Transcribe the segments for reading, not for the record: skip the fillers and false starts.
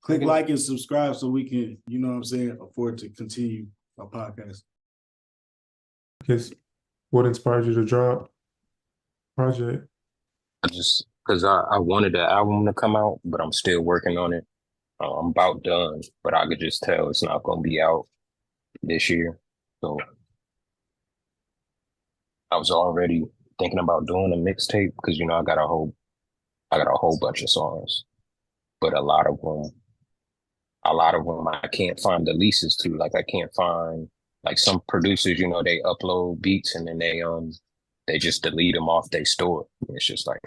click like and subscribe so we can, you know what I'm saying, afford to continue our podcast. I guess what inspired you to drop project? Just because I wanted the album to come out, but I'm still working on it. I'm about done, but I could just tell it's not going to be out this year. So I was already thinking about doing a mixtape because, I got a whole bunch of songs, but a lot of them I can't find the leases to. Like I can't find like some producers, they upload beats and then they just delete them off their store. It's just like,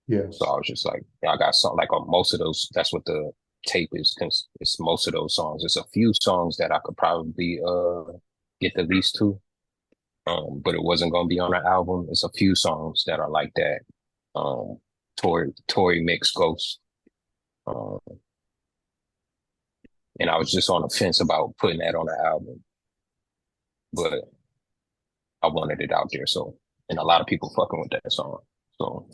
Yeah. so I was just like, I got some like on most of those. That's what the tape is. It's most of those songs. It's a few songs that I could probably get the lease to, but it wasn't gonna be on an album. It's a few songs that are like that. Tory mix Ghost. And I was just on the fence about putting that on the album, but I wanted it out there. So, and a lot of people fucking with that song. So,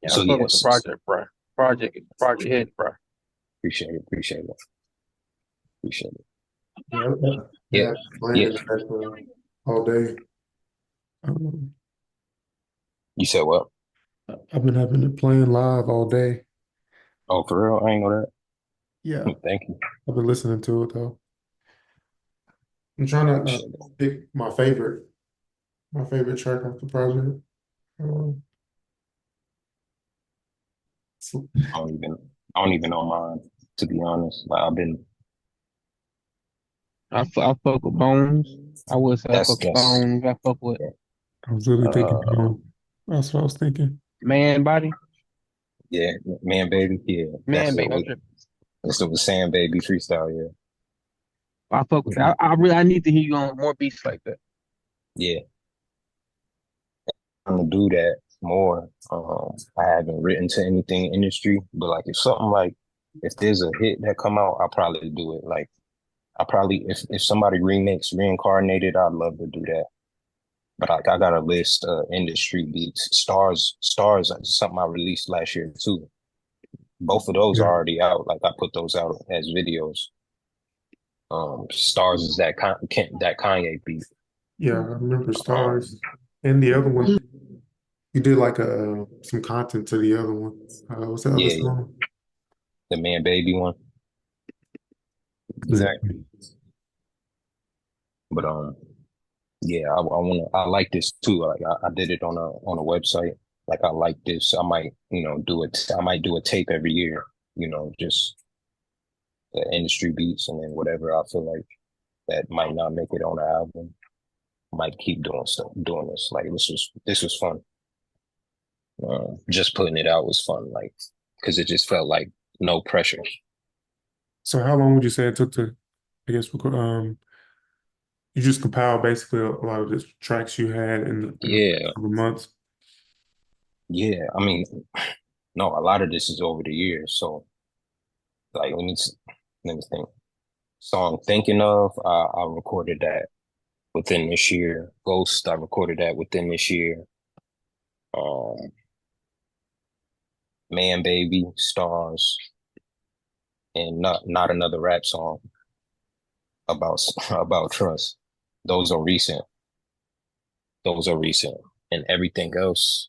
yeah, so fuck with the project, bro. Project hit, bro. Appreciate it. Yeah. Playing all day. You said what? I've been having it playing live all day. Oh, for real? I ain't know that. Yeah. Thank you. I've been listening to it though. I'm trying to pick my favorite track off the project. I don't even know mine, to be honest. Like I fuck with Bones. I would say I fuck with Bones. I fuck with. I was really thinking. That's what I was thinking. Man Body. Yeah, Man Baby. Yeah, Man Baby. That's the Sam Baby freestyle. Yeah. I fuck with. I need to hear you on more beats like that. Yeah. I'm gonna do that more. I haven't written to anything industry, but like if there's a hit that come out, I'll probably do it. Like if somebody remakes Reincarnated, I'd love to do that. But like I got a list industry beats. Stars is something I released last year too. Both of those are already out. Like I put those out as videos. Stars is that Kanye beat. Yeah, I remember Stars. And the other one, you did like some content to the other one. What's the other song? The Man Baby one. Exactly. But yeah, I like this too. Like I did it on a website. Like I like this. I might, I might do a tape every year, just the industry beats and then whatever I feel like that might not make it on the album. I might keep doing this. Like this was fun. Just putting it out was fun, like, cause it just felt like no pressure. So how long would you say it took to, I guess, you just compiled basically a lot of the tracks you had in a couple months? Yeah, I mean, no, a lot of this is over the years. So, like, let me think. Song Thinking Of, I recorded that within this year. Ghost, I recorded that within this year. Man Baby, Stars, and not another rap song about trust. Those are recent. And everything else,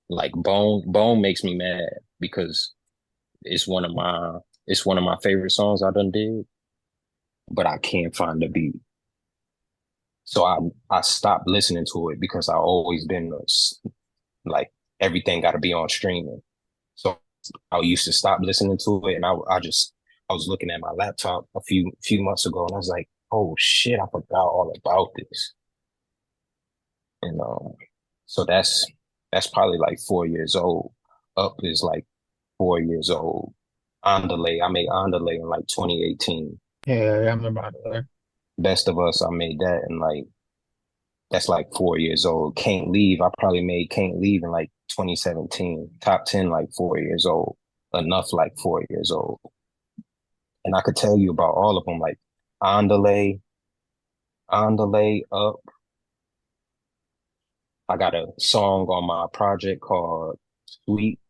like Bone makes me mad because it's one of my favorite songs I done did, but I can't find the beat. So I stopped listening to it because I always been like everything got to be on streaming. So I used to stop listening to it, and I was looking at my laptop a few months ago, and I was like, oh shit, I forgot all about this. And so that's probably like 4 years old. Up is like 4 years old. Andale, I made Andale in like 2018. Yeah, I remember Andale. Best of Us, I made that in like, that's like 4 years old. Can't Leave, I probably made Can't Leave in like 2017. Top 10 like 4 years old. Enough like 4 years old. And I could tell you about all of them, like Andale, Up. I got a song on my project called Sweet.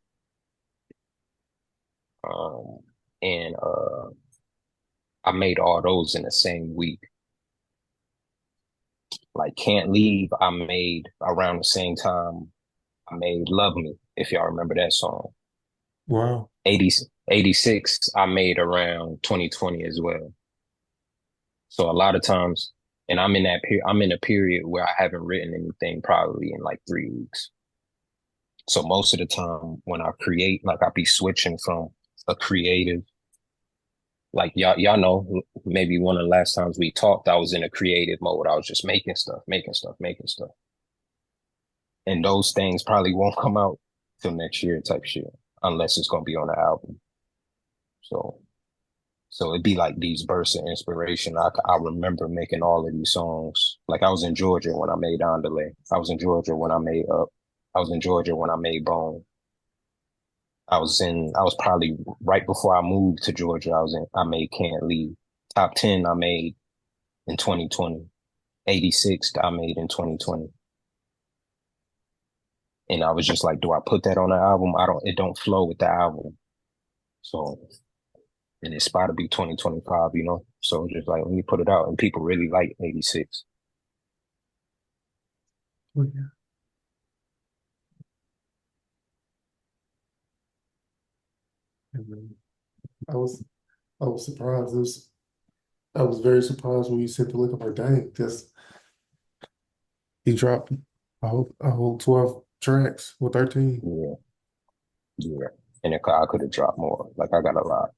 And I made all those in the same week. Like Can't Leave, I made around the same time I made Love Me, if y'all remember that song. Wow. 86, I made around 2020 as well. So a lot of times, and I'm in a period where I haven't written anything probably in like 3 weeks. So most of the time when I create, like I'll be switching from a creative, like y'all know, maybe one of the last times we talked, I was in a creative mode. I was just making stuff. And those things probably won't come out till next year type shit, unless it's gonna be on the album. So it'd be like these bursts of inspiration. I remember making all of these songs. Like I was in Georgia when I made Andale. I was in Georgia when I made Up. I was in Georgia when I made Bone. I was probably right before I moved to Georgia. I made Can't Leave. Top 10 I made in 2020. 86 I made in 2020. And I was just like, do I put that on the album? It don't flow with the album. So, and it's about to be 2025, you know? So just like, let me put it out. And people really like 86. Oh, yeah. I was surprised. I was very surprised when you sent the link. I'm like, dang, he dropped a whole 12 tracks or 13. Yeah. Yeah. And I could have dropped more. Like I got a lot.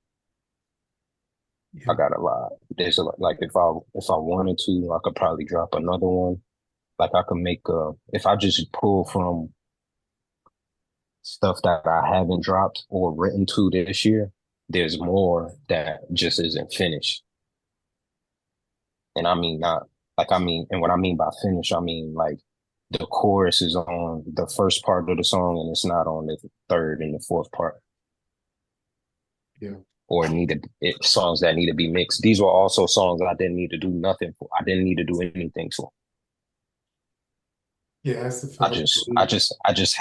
Yeah. I got a lot. There's like if I wanted to, I could probably drop another one. Like I could make if I just pull from stuff that I haven't dropped or written to this year, there's more that just isn't finished. And I mean and what I mean by finish, I mean like the chorus is on the first part of the song and it's not on the third and the fourth part. Yeah. Or songs that need to be mixed. These were also songs I didn't need to do nothing for. I didn't need to do anything for. Yeah, that's the I just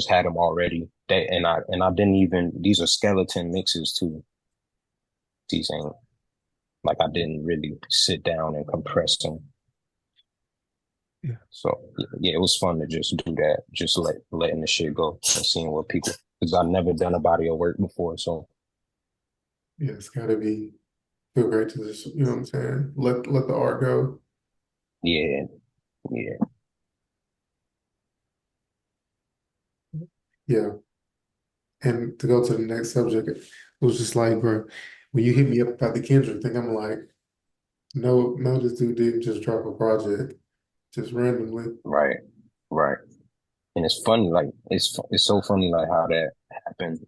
had them already. And I didn't even. These are skeleton mixes too. These ain't like I didn't really sit down and compress them. Yeah. So yeah, it was fun to just do that, just letting the shit go and seeing what people. Because I've never done a body of work before, so. Yeah, it's gotta feel great to just, you know what I'm saying? Let the art go. Yeah. Yeah. Yeah. And to go to the next subject, it was just like, bro, when you hit me up about the Kendrick thing, I'm like, no, this dude didn't just drop a project just randomly. Right. And it's funny, like it's so funny, like how that happened.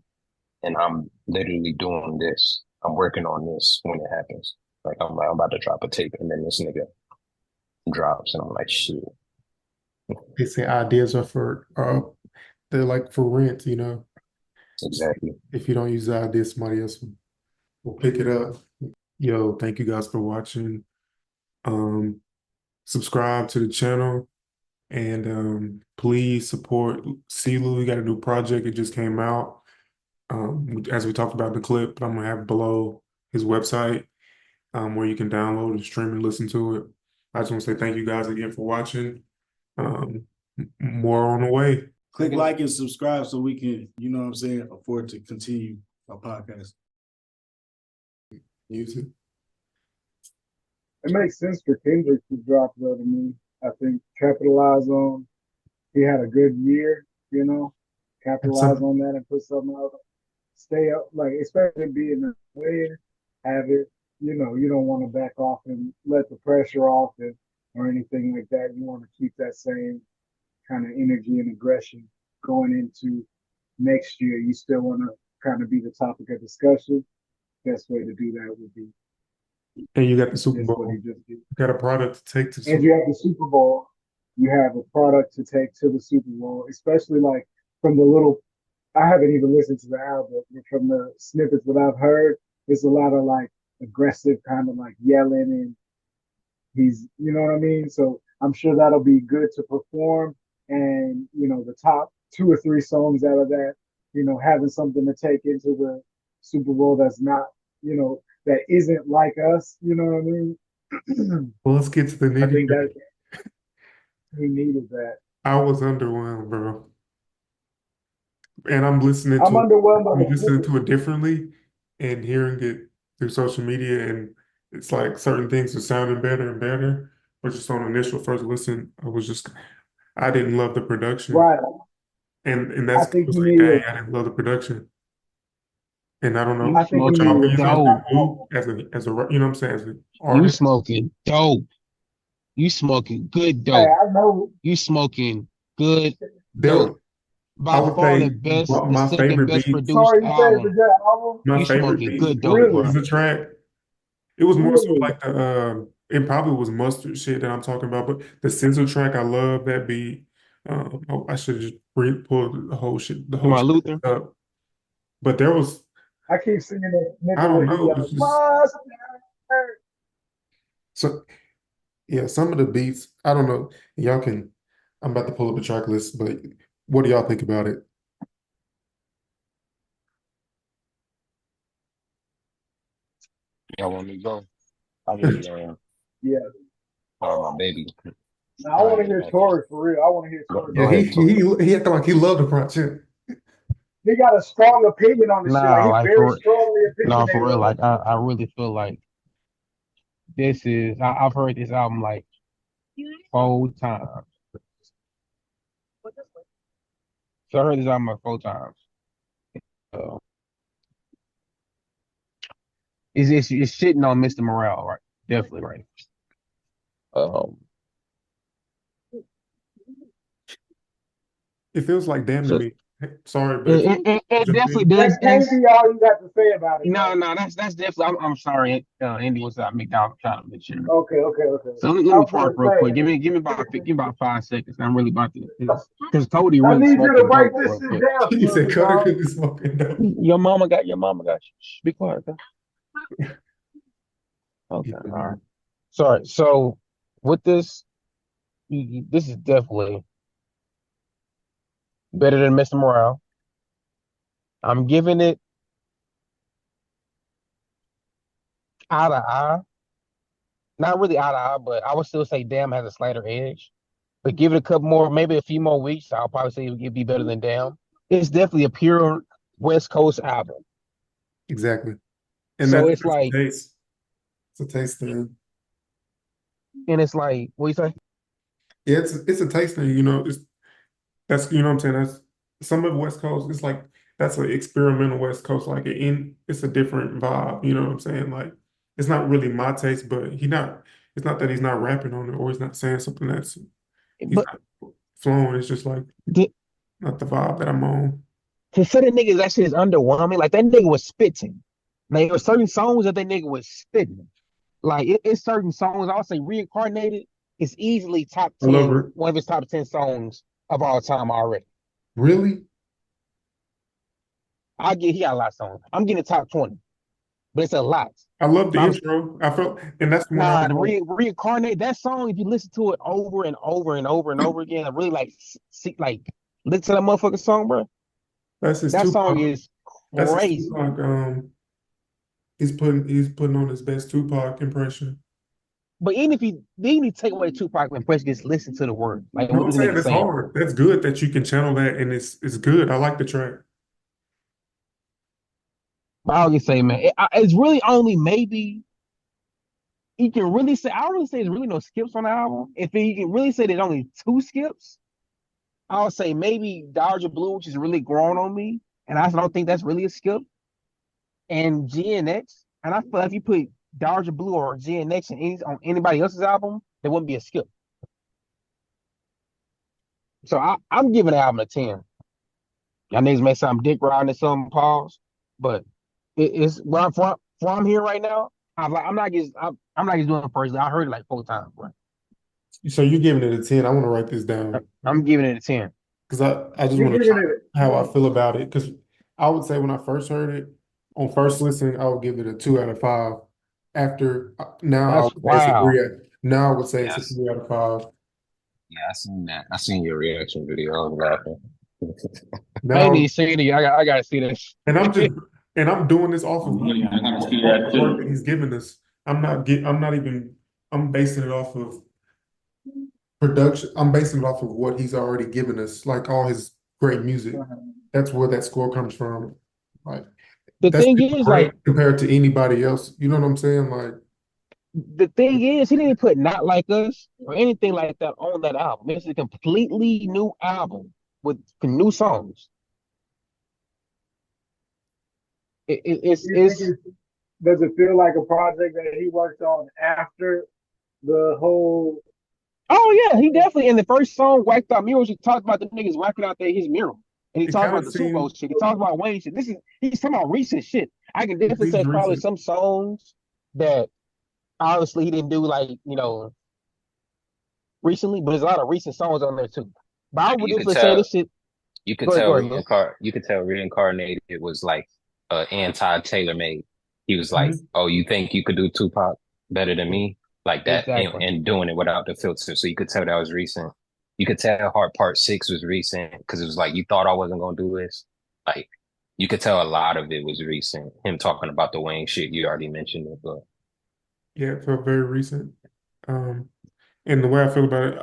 And I'm literally doing this. I'm working on this when it happens. Like I'm about to drop a tape, and then this nigga drops, and I'm like, shit. They say ideas they're like for rent, you know. Exactly. If you don't use the idea, somebody else will pick it up. Yo, thank you guys for watching. Subscribe to the channel and please support CeeLou. We got a new project. It just came out. As we talked about in the clip, but I'm gonna have below his website where you can download and stream and listen to it. I just want to say thank you guys again for watching. More on the way. Click like and subscribe so we can, you know what I'm saying, afford to continue our podcast. Use it. It makes sense for Kendrick to drop though to me. I think capitalize on he had a good year, you know, capitalize on that and put something out. Stay up, like especially being a player, have it, you know, you don't want to back off and let the pressure off it or anything like that. You want to keep that same kind of energy and aggression going into next year. You still want to kind of be the topic of discussion. Best way to do that would be. And you got the Super Bowl. You got a product to take to the Super Bowl. And you have the Super Bowl. You have a product to take to the Super Bowl, especially like from the little, I haven't even listened to the album, but from the snippets that I've heard, there's a lot of like aggressive kind of like yelling and he's, you know what I mean? So I'm sure that'll be good to perform. And, you know, the top 2 or 3 songs out of that having something to take into the Super Bowl that's not, that isn't like us. You know what I mean? Well, let's get to the I nitty think that gritty. he needed that. I was underwhelmed, bro. And I'm underwhelmed by I'm the listening Clippers. to it differently and hearing it through social media, and it's like certain things are sounding better and better. But just on initial first listen, I didn't love the production. Right. And I that's think it's he like, needed. dang, I didn't love the production. And I don't You I know think he what needed y'all smoking a opinions are, second but dope. album. you know what I'm saying, as an You artist. smoking dope. You smoking good Hey, dope. I know. You smoking good There, dope. I By would far the say best, the my second favorite best beats, produced Sorry, you said it's a album. good album. my You favorite smoking beat good dope, Really, is bro. the track. It was more so really. like it probably was mustard shit that I'm talking about, but the scissor track, I love that beat. I should just pull the To whole my shit Luther. up. But there was, I keep singing that I nigga don't when he know, yells, it's just "Must." so yeah. Some of the beats, I don't know. Y'all can. I'm about to pull up the track list, but what do y'all think about it? Y'all want me to go? I really Yeah. my baby. Now I All want to right, hear okay. Tory for real. I want to hear Tory Go Yeah, for he ahead, real. he Tori. he acted like he loved the project. He got a strong opinion on this shit. Like Nah, he's like very for strongly no, for opinionated real. on Like this shit. I really feel like I've heard this album like 4 times. So I heard this album like 4 times. So it's shitting on Mr. Morale, right? Definitely right. Um, It feels like damn to so me. Sorry, but if it jump definitely in. does. That can't be all you got to say about it, No, though. no, that's definitely. I'm sorry, Andy. What's up? McDonald trying to make sure. Okay, okay, okay. So let I me was park gonna real quick. say, Give me about 5 seconds. I'm really about to because Cody I really need you to smoking write dope this real shit quick. down, He son, said, big "Cut it dog. because it's smoking dope." Your mama got you. Be quiet. Okay, all right. Sorry. So with this, this is definitely better than Mr. Morale. I'm giving it eye to eye. Not really eye to eye, but I would still say Damn has a slighter edge. But give it a couple more, maybe a few more weeks, I'll probably say it'd be better than Damn. It's definitely a pure West Coast album. Exactly, and So it's that's a like, taste. It's a taste thing. and it's like, what you say? Yeah, it's a taste thing. You know, that's you know what I'm saying. That's some of the West Coast. It's like that's an experimental West Coast. Like it's a different vibe. You know what I'm saying? Like it's not really my taste, but he not. It's not that he's not rapping on it or he's not saying something that's he's But not flowing. It's just like the, not the vibe that I'm on. to say the niggas that shit is underwhelming, like that nigga was spitting. Like there were certain songs that nigga was spitting. Like it's certain songs, I'll say Reincarnated is easily top I love 10, it. one of his top 10 songs of all time already. Really, He got a lot of songs. I'm getting top 20, but it's a lot. I love the But I'm intro. I felt, and that's when I Nah, was the like, Reincarnate, that song, if you listen to it over and over and over and over again, I really like see, like listen to that motherfucking song, bro. that's his That song Tupac. is That's his crazy. Tupac. He's putting on his best Tupac impression. But even if you take away Tupac impression, just listen to the word. Like No, what I'm this saying nigga it's saying. hard. That's good that you can channel that, and it's good. I like the track. But I'll just say, man, it's really only maybe he can really say. I don't really say there's really no skips on the album. If he can really say there's only 2 skips, I'll say maybe Dodger Blue, which is really growing on me, and I don't think that's really a skip. And GNX, and I feel like if you put Dodger Blue or GNX on anybody else's album, there wouldn't be a skip. So I'm giving the album a 10. Y'all niggas may say I'm dick riding at some pause, but it's where I'm here right now. I'm not just doing it personally. I heard it like 4 times, bro. So you're giving it a 10. I want to write this down I'm giving it a 10. because I just You're want to giving try it. how I feel about it. Because I would say when I first heard it on first listen, I would give it a 2 out of 5. After now, I That's would say it's a wow. now I would say it's a Yes. 3 out of 5. Yeah, I seen that. I seen your reaction video. I was laughing. I ain't Now, even seen it. I gotta see this. and I'm just and I'm doing this off of Yeah, I gotta see off that the work that too. he's given us. I'm not even I'm basing it off of production. I'm basing it off of what he's already given us, like all his great music. That's where that score comes from. Like The that's thing is, great like, compared to anybody else. You know what I'm saying? Like the thing is, he didn't put "Not Like Us" or anything like that on that album. It's a completely new album with new songs. You think It's it does it feel like a project that he worked on after the whole? Oh yeah, he definitely in the first song, "Whacked Out Murals," he talked about the niggas whacking out his mural. And he it talks kind about of the Super Bowl seems shit. He talks about Wayne shit. He's talking about recent shit. I can it definitely say seems it's probably recent. some songs that obviously he didn't do like, recently, but there's a lot of recent songs on there too. But I would You could definitely say tell this shit. you could Go ahead, tell go ahead, Lil. reincarnated was like anti tailor made. He was like, Mhm. "Oh, you think you could do Tupac better than me?" Like that, Exactly. and doing it without the filter. So you could tell that was recent. You could tell Heart Part 6 was recent because it was like you thought I wasn't gonna do this. Like you could tell a lot of it was recent. Him talking about the Wayne shit, you already mentioned it, but Yeah, it felt very recent. Um, and the way I feel about it,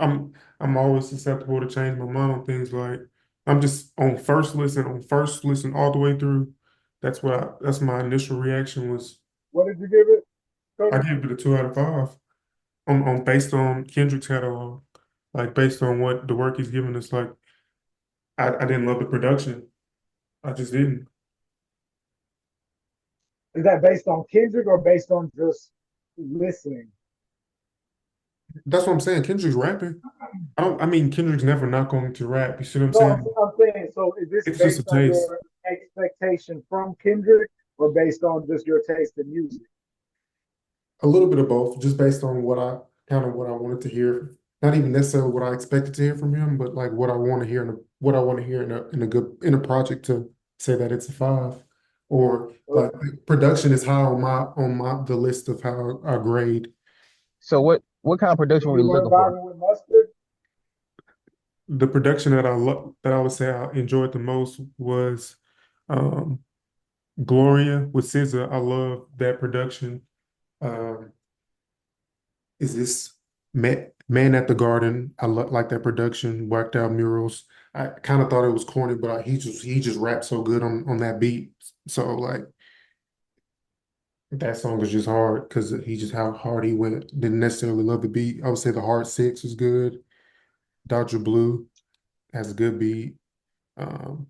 I'm always susceptible to change my mind on things. Like I'm just on first listen all the way through. That's my initial reaction was What did you give it, I Cody? gave it a 2 out of 5 on based on Kendrick's catalog, like based on what the work he's given us. Like I didn't love the production. I just didn't. Is that based on Kendrick or based on just listening? That's what I'm saying. Kendrick's rapping. I mean Kendrick's never not going to rap. You see what I'm No, saying? I'm saying, so is this It's just a based on taste. your expectation from Kendrick or based on just your taste in music? A little bit of both, just based on what I wanted to hear. Not even necessarily what I expected to hear from him, but like what I want to hear what I want to hear in a project to say that it's a 5. Or like production is high on my the list of how I grade. So what kind of production were we You weren't looking for? vibing with Mustard? The production that I would say I enjoyed the most was um Gloria with SZA. I love that production. Um is this Man at the Garden? I like that production. Whacked Out Murals. I kind of thought it was corny, but he just rapped so good on that beat. So like that song was just hard because he just how hard he went. Didn't necessarily love the beat. I would say the Hard Six was good. Dodger Blue has a good beat. Um,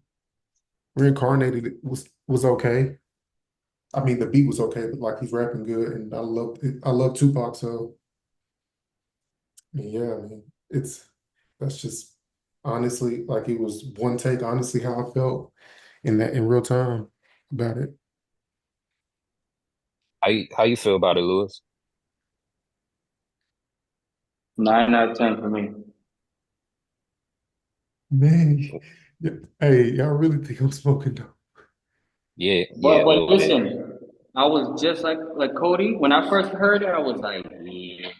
Reincarnated was okay. I mean the beat was okay, but like he's rapping good, and I love Tupac. So yeah, I mean, that's just honestly like it was one take, honestly, how I felt in real time about it. how you feel about it, Lewis? 9 out of 10 for me. Man, yeah, hey, y'all really think I'm smoking dope? Yeah, yeah, But a little bit. listen, I was just like Cody. When I first heard it, I was like, yeah.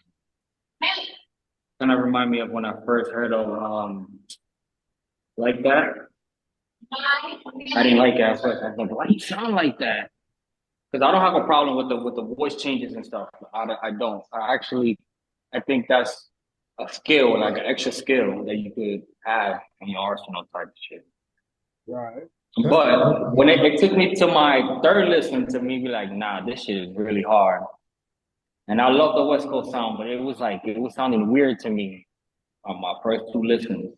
Kind of remind me of when I first heard of like that. I didn't like it at first. I was like, why do you sound like that? Because I don't have a problem with the voice changes and stuff. I don't. I think that's a skill, like an extra skill that you could have in your arsenal type of shit. Right. That's But when it took me to my third listen to me be like, nah, this shit is really hard. And I love the West Coast sound, but it was sounding weird to me on my first two listens.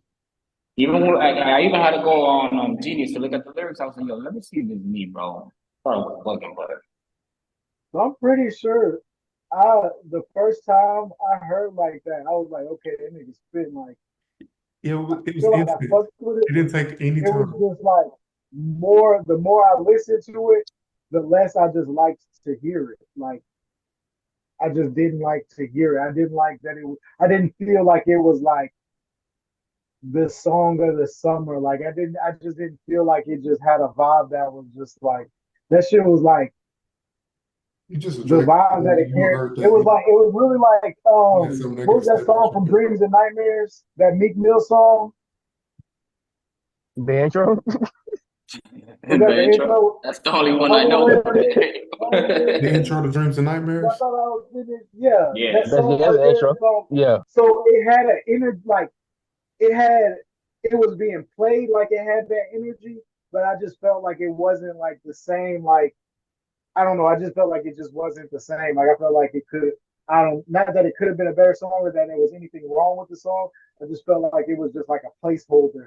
Even when I even had to go on Genius to look at the lyrics, I was like, yo, let me see if this is me, bro. I thought it was fucking butter. So I'm pretty sure the first time I heard like that, I was like, okay, that nigga spit like it I was feel like I instant. fucked with it. It didn't take any It was time. just like the more I listened to it, the less I just liked to hear it. Like I just didn't like to hear it. I didn't like that it was I didn't feel like it was like the song of the summer. Like I just didn't feel like it just had a vibe that was just like that shit was like You just a the Drake. vibe that it You carried. heard It that was like it was really like you had some what negative was that stuff. song from Dreams and Nightmares? That Meek Mill song? The intro. Was that the intro? That's the only one I Oh, know. wait a minute. Wait a minute. The intro to Dreams and I Nightmares. thought I was finished. Yeah, Yeah. that That's song that's right the there. intro. Yeah. So it had an inner like it was being played like it had that energy, but I just felt like it wasn't like the same. Like I don't know. I just felt like it just wasn't the same. Like I felt like it could. I don't. Not that it could have been a better song or that there was anything wrong with the song. I just felt like it was just like a placeholder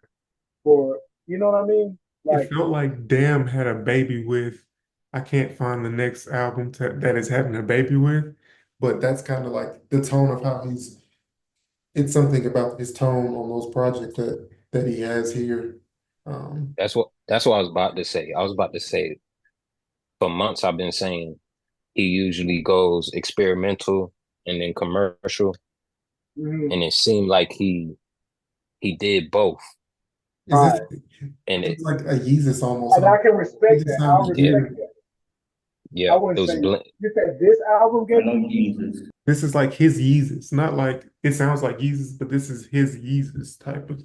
for. You know what I mean? It Like felt like Damn had a baby with I can't find the next album that is having a baby with, but that's kind of like the tone of how it's something about his tone on those projects that he has here. That's what I was about to say. I was about to say for months I've been saying he usually goes experimental and then commercial, mhm. and it seemed like he did both. Is this Right. And it's it like a Yeezus almost, And huh? I can It respect just that. I'll sounded yeah, respect weird. that. I yeah, it wouldn't was say blend. you said this album I gave know you. Jesus. This is like his Yeezus, not like it sounds like Yeezus, but this is his Yeezus type of,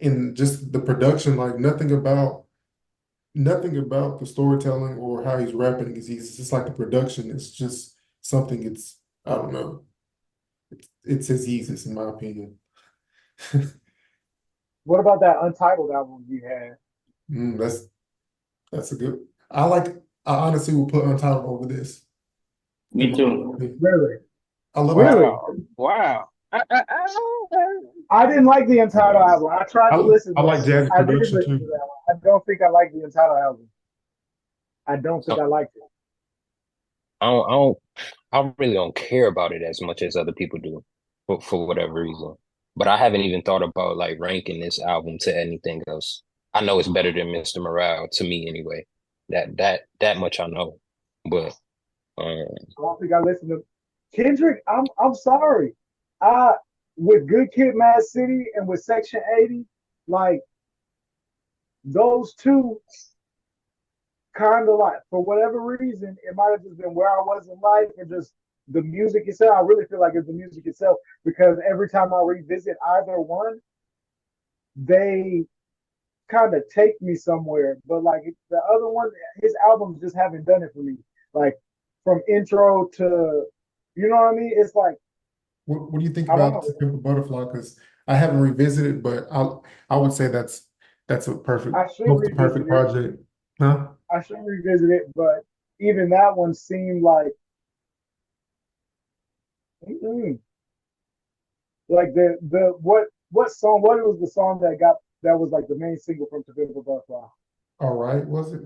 and just the production, like nothing about the storytelling or how he's rapping is Yeezus. It's like the production is just something. I don't know. It's his Yeezus in my opinion. What about that Untitled album you had? Mm, that's a good. I honestly will put Untitled over this. In Me my too. opinion. Really? I love Really? Wow. Wow. I didn't like the Untitled album. I tried to listen I to like that one. jazz I did production listen to too. that one. I don't think I like the Untitled album. I don't think So I liked it. I really don't care about it as much as other people do for whatever reason. But I haven't even thought about like ranking this album to anything else. I know it's better than Mr. Morale to me anyway. That much I know. But um, I don't think I listened to Kendrick. I'm sorry. I with Good Kid, Mad City, and with Section 80, like those two, kind of like for whatever reason, it might have just been where I was in life and just the music itself. I really feel like it's the music itself because every time I revisit either one, they kind of take me somewhere. But like the other one, his albums just haven't done it for me. Like from intro to, you know what I mean? It's like What do you think I don't about know. To Pimp a Butterfly? Because I haven't revisited, but I would say that's a perfect, I should close to perfect revisit it. project. Huh? I should revisit it, but even that one seemed mm, like the what song? What was the song that was like the main single from To Pimp a Butterfly? All right, was it?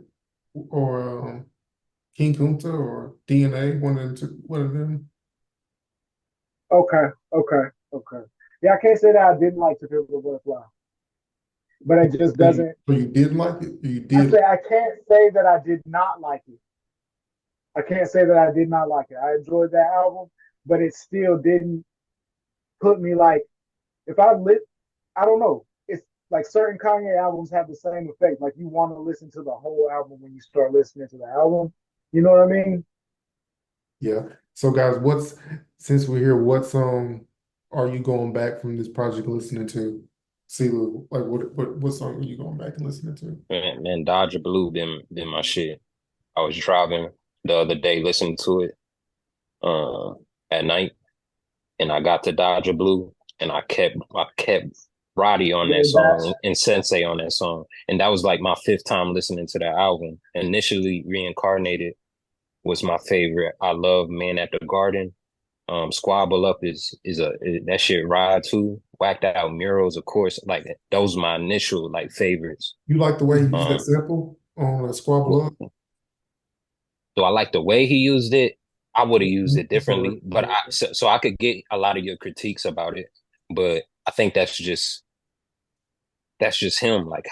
Or King Kunta or DNA, one of them. Okay, okay. Yeah, I can't say that I didn't like To Pimp a Butterfly, but it just So you, doesn't. so you did like it? Or you I did? say I can't say that I did not like it. I can't say that I did not like it. I enjoyed that album, but it still didn't put me like if I lit. I don't know. It's like certain Kanye albums have the same effect. Like you want to listen to the whole album when you start listening to the album. You know what I mean? Yeah. So guys, since we're here, what song are you going back from this project listening to? CeeLo, like what song are you going back and listening to? man, Dodger Blue been my shit. I was driving the other day listening to it uh, at night, and I got to Dodger Blue, and I kept Roddy on that Going back. song and Sensei on that song, and that was like my fifth time listening to that album. Initially, Reincarnated was my favorite. I love Man at the Garden. Squabble Up that shit ride too. Whacked Out Murals, of course. Like those are my initial like favorites. You like the way he used that Um, sample on Squabble Up? do I like the way he used it? I would have used it Sorry. differently, but so I could get a lot of your critiques about it. But I think that's just him, like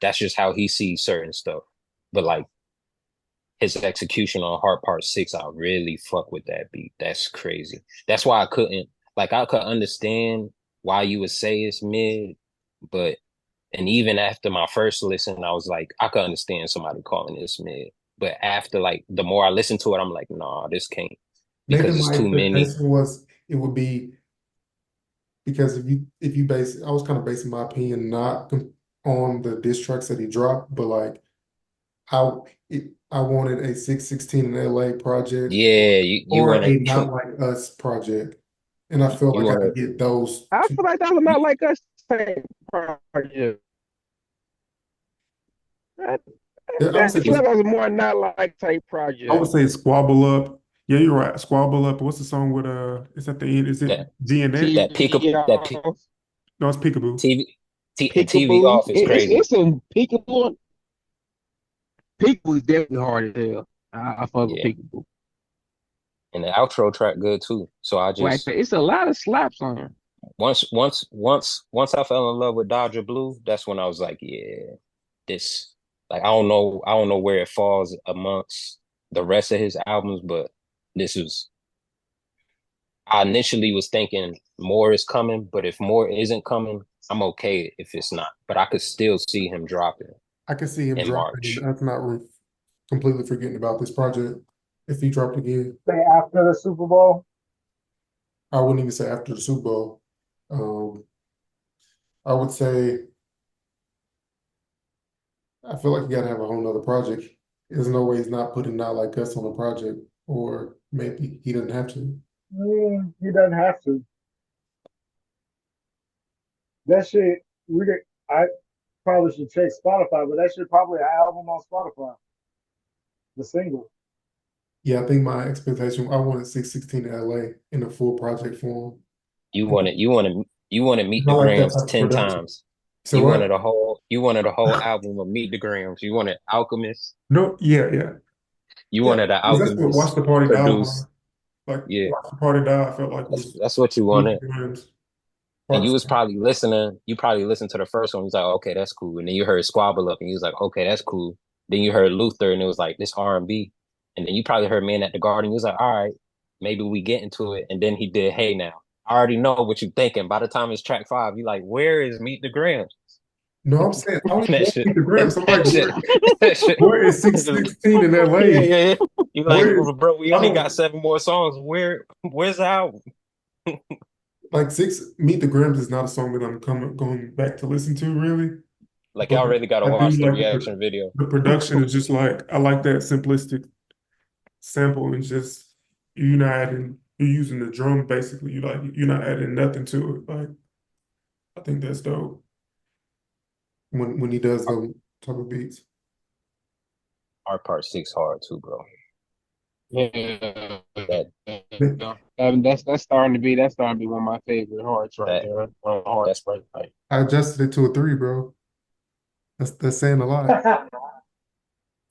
that's just how he sees certain stuff. But like his execution on Heart Part 6, I really fuck with that beat. That's crazy. That's why I could understand why you would say it's mid, but and even after my first listen, I was like, I could understand somebody calling this mid. But after like the more I listen to it, I'm like, nah, this can't Maybe because it's my too many. expectation was it would be because if you base, I was kind of basing my opinion not on the diss tracks that he dropped, but like I wanted a 616 in LA project Yeah, you or want a to Not Like Us project. And I feel you like I want could to get those I two. feel like that was not like us saying project. That, Yeah, that, I feel like that was more not like type I would project. say Squabble Up. Yeah, you're right. Squabble Up. What's the song with is at the end? Is it that GNX? that pick up TV that off, No, it's Peekaboo. TV peekaboo. off is crazy. It's some peekaboo. Peekaboo is definitely hard as hell. I fuck with Yeah, peekaboo. and the outro track good too. So I Like just it's a lot of slaps on here. once I fell in love with Dodger Blue, that's when I was like, yeah, this like I don't know where it falls amongst the rest of his albums, but this was I initially was thinking more is coming, but if more isn't coming, I'm okay if it's not. But I could still see him dropping I can see him in dropping it. March. I'm not completely forgetting about this project. If he dropped again, Say after the Super Bowl. I wouldn't even say after the Super Bowl. Um, I would say I feel like you gotta have a whole nother project. There's no way he's not putting Not Like Us on a project, or maybe he doesn't have to. He doesn't have to. That shit, I probably should check Spotify, but that shit probably an album on Spotify. The single. Yeah, I think my expectation, I wanted 616 in LA in a full project form. You wanted Meet I the like that Grams type of 10 production. times. So what? You wanted a whole album of Meet the Grams. You wanted Alchemist. No, yeah, yeah. You Yeah, wanted an because that's what Watch Alchemist the Party Die was. produced. Like Yeah, Watch the Party Die, I felt like was that's what you Meet wanted. the Grams. And you Part was probably listening. You probably listened to the first one. You was like, okay, that's cool. And then you heard Squabble Up, and you was like, okay, that's cool. Then you heard Luther, and it was like this R&B. And then you probably heard Man at the Garden. You was like, all right, maybe we get into it. And then he did Hey Now. I already know what you're thinking. By the time it's track 5, you're like, where is Meet the Grams? No, I'm saying I don't that want shit. Meet the Grams. I'm like, That shit. That shit. where is 616 in Yeah, LA? yeah, yeah. You like, Where is bro? We I only got don't 7 more songs. Where's the album? like Meet the Grams is not a song that I'm coming going back to listen to really. Like, But y'all really got to I do watch the like reaction video. the production is just like I like that simplistic sample and just you're using the drum basically. You're not adding nothing to it. Like I think that's dope when he does those type of beats. Art Part 6 hard too, bro. Yeah, That that's starting to be one of my favorite hearts right that there. One of the hearts that's right like I adjusted it to a 3, bro. That's saying a lot.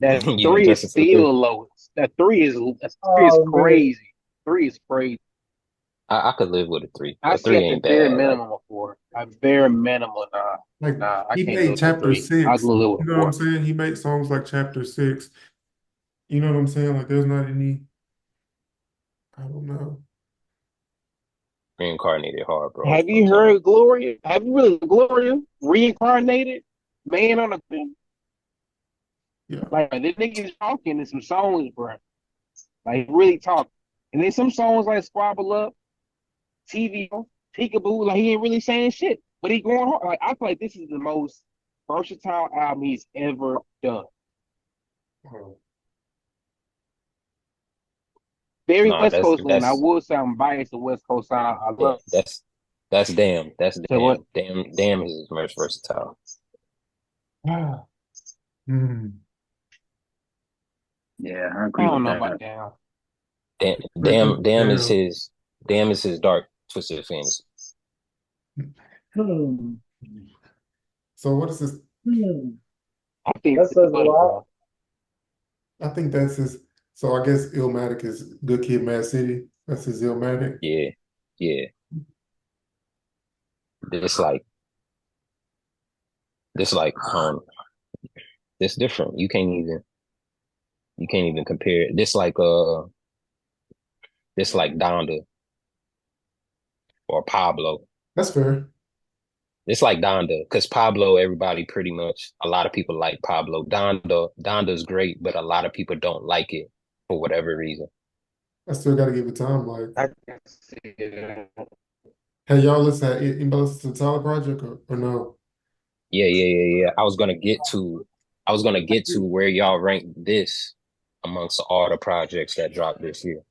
that you three is adjusted to the 3. still low. That three is Oh man. crazy. Three is crazy. I could live with a 3. I A see 3 at the ain't bare bad. Like minimum of 4. A bare minimum, nah. Like Nah, I he can't live made with a chapter 3. I'll 6. live with You a know what I'm 4. saying? He made songs like chapter 6. You know what I'm saying? Like there's not any, I don't know. reincarnated hard, bro. Have I'm you telling heard Gloria? Have you really Gloria reincarnated? Man on a thing. Yeah. Like this nigga is talking in some songs, bro. Like really talking. And then some songs like Squabble Up, TV, Peekaboo, like he ain't really saying shit. But he going hard. Like I feel like this is the most versatile album he's ever done. Oh, Very nah, West Coast lean. I that's would sound biased to West Coast sound. I yeah, love that's damn. That's say what? damn is his most versatile. ah, hmm. Yeah, I I agree don't with know that. about that. Damn Damn. is his dark twisted fantasy. Hmm. So what is this? Hmm. I think That it's says a good, lot. bro. I think that's his. So I guess Illmatic is Good Kid, Mad City. That's his Illmatic. Yeah, yeah. This like this like this different. You can't even compare it. This like Donda or Pablo. That's fair. It's like Donda, because Pablo, everybody pretty much, a lot of people like Pablo. Donda's great, but a lot of people don't like it for whatever reason. I still got to give it time. Like, I can see that. hey, y'all listen. Anybody listen to the Tyler Project or no? Yeah. I was gonna get to where y'all rank this amongst all the projects that dropped this year.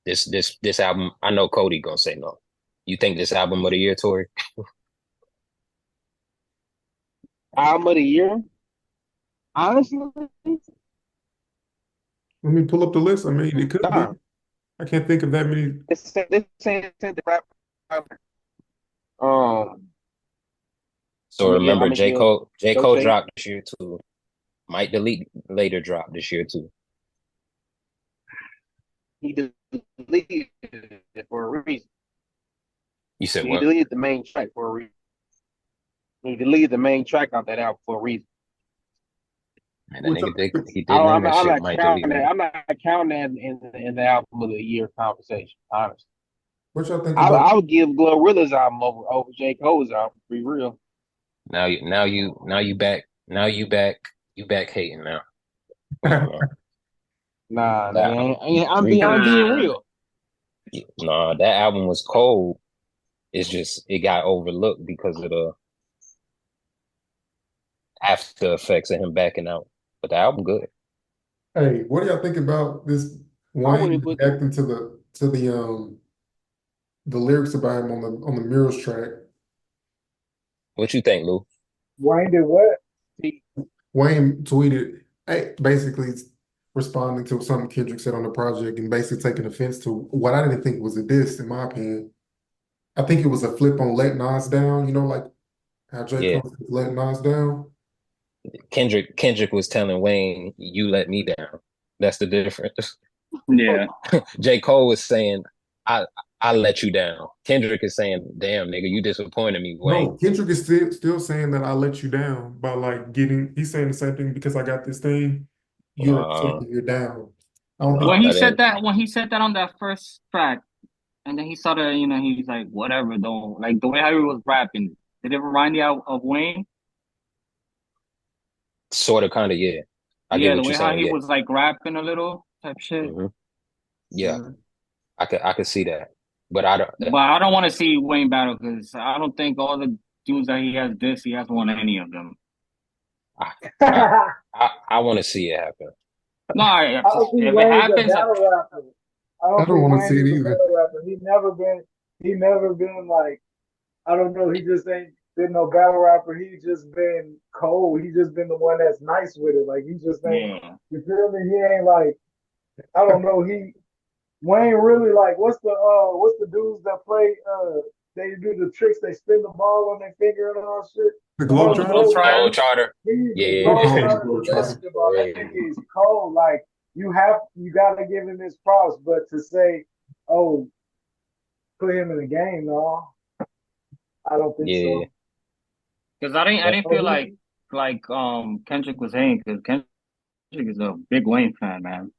This album, I know Cody gonna say no. You think this album of the year, Tori? Album of the year. Honestly, Let me pull up the list. I mean, it could be. nah. I can't think of that many. This ain't the rap. Um, So I'm remember, gonna give J. Dope Cole Shape. dropped this year too. Might delete later drop this year too. He deleted it for a reason. You said He what? deleted the main track for a reason. He deleted the main track off that album for a reason. Man, that Which nigga did he did I'm name that not, I'm shit not might delete counting that. later. I'm not counting that in the album of the year conversation. Honestly, what y'all think I, about? I would give Glorilla's album over J Cole's album. To be real. You back hating now. Come on now. Nah, That I'm you being just real. nah, that album was cold. It's just it got overlooked because of the after effects of him backing out. But the album good. Hey, what do y'all think about this I Wayne wouldn't put reacting to the lyrics about him on the Murals track? What you think, Lou? Wayne did what? Wayne tweeted, hey, basically responding to something Kendrick said on the project and basically taking offense to what I didn't think was a diss, in my opinion. I think it was a flip on Let Nas Down, like how J. Yeah. Cole said, Let Nas Down. Kendrick was telling Wayne, you let me down. That's the difference. Yeah. J. Cole was saying, I let you down. Kendrick is saying, damn nigga, you disappointed me, Wayne. No, Kendrick is still saying that I let you down by like he's saying the same thing because I got this thing, you're upset Uh, and you're down. I don't think When he I said didn't. that, on that first track, and then he started, he was like, whatever, don't like the way how he was rapping. Did it remind you of Wayne? Sort of, kind of, yeah. I get Yeah, the what you're way how saying. he Yeah. was like rapping a little type shit. hmm Yeah, Mhm. I could see that. But I don't. But I don't want to see Wayne battle because I don't think all the dudes that he has won any of them. I I, I I want to see it happen. No, don't think if it Wayne's a happens, battle rapper. I I don't don't think want to Wayne see it is a either. battle rapper. He never been like, I don't know, he just ain't been no battle rapper. He just been cold. He just been the one that's nice with it. Like he just ain't, yeah. you feel me? He ain't like, I don't know, Wayne really like what's the dudes that play they do the tricks, they spin the ball on their finger and all shit. The Oh, Wayne Globetrotters? Globetrotter. Gold Charter. he's the Yeah, We'll gold call them the starter of Globetrotters. basketball. That yeah, nigga is cold. Like you gotta give him his props, but to say, oh, put him in the game, no, I don't think yeah. so. Because I But didn't oh, feel like Kendrick was saying because Kendrick is a big Wayne fan, man.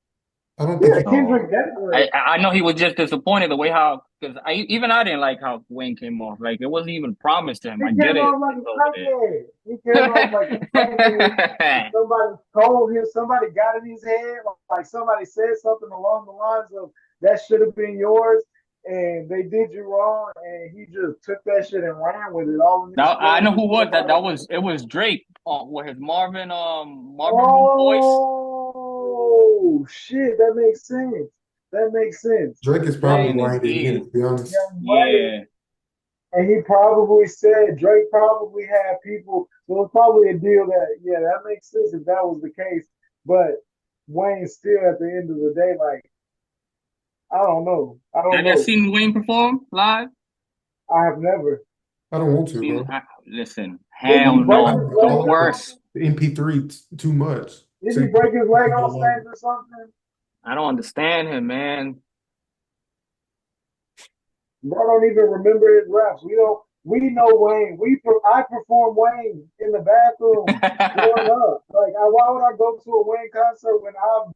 I don't think yeah, he, So Kendrick definitely. I know he was just disappointed the way how because I didn't like how Wayne came off. Like it wasn't even promised to him. He I get came it. off like It's a over crackhead. He came off like a crackhead. And there. somebody told him, somebody got in his head, like somebody said something along the lines of that should have been yours, and they did you wrong, and he just took that shit and ran with it all in his Now I face. know And who was that. nobody, It was Drake with his Marvin voice. oh shit, that makes sense. That makes sense. Drake is probably Wayne why is he didn't get it, he to be honest. Yeah, right. yeah. And he probably said Drake probably had people. So it's probably a deal that yeah, that makes sense if that was the case. But Wayne still at the end of the day, like I don't know. I don't Have you know. seen Wayne perform live? I have never. I don't want to, See, bro. listen, Did hell he break I his no. think The leg all or the, worst. something? the MP3 too much. Did So he break his leg you go on longer. stage or something? I don't understand him, man. Bro, don't even remember his raps. We don't. We know Wayne. I perform Wayne in the bathroom growing up. Like, why would I go to a Wayne concert when I've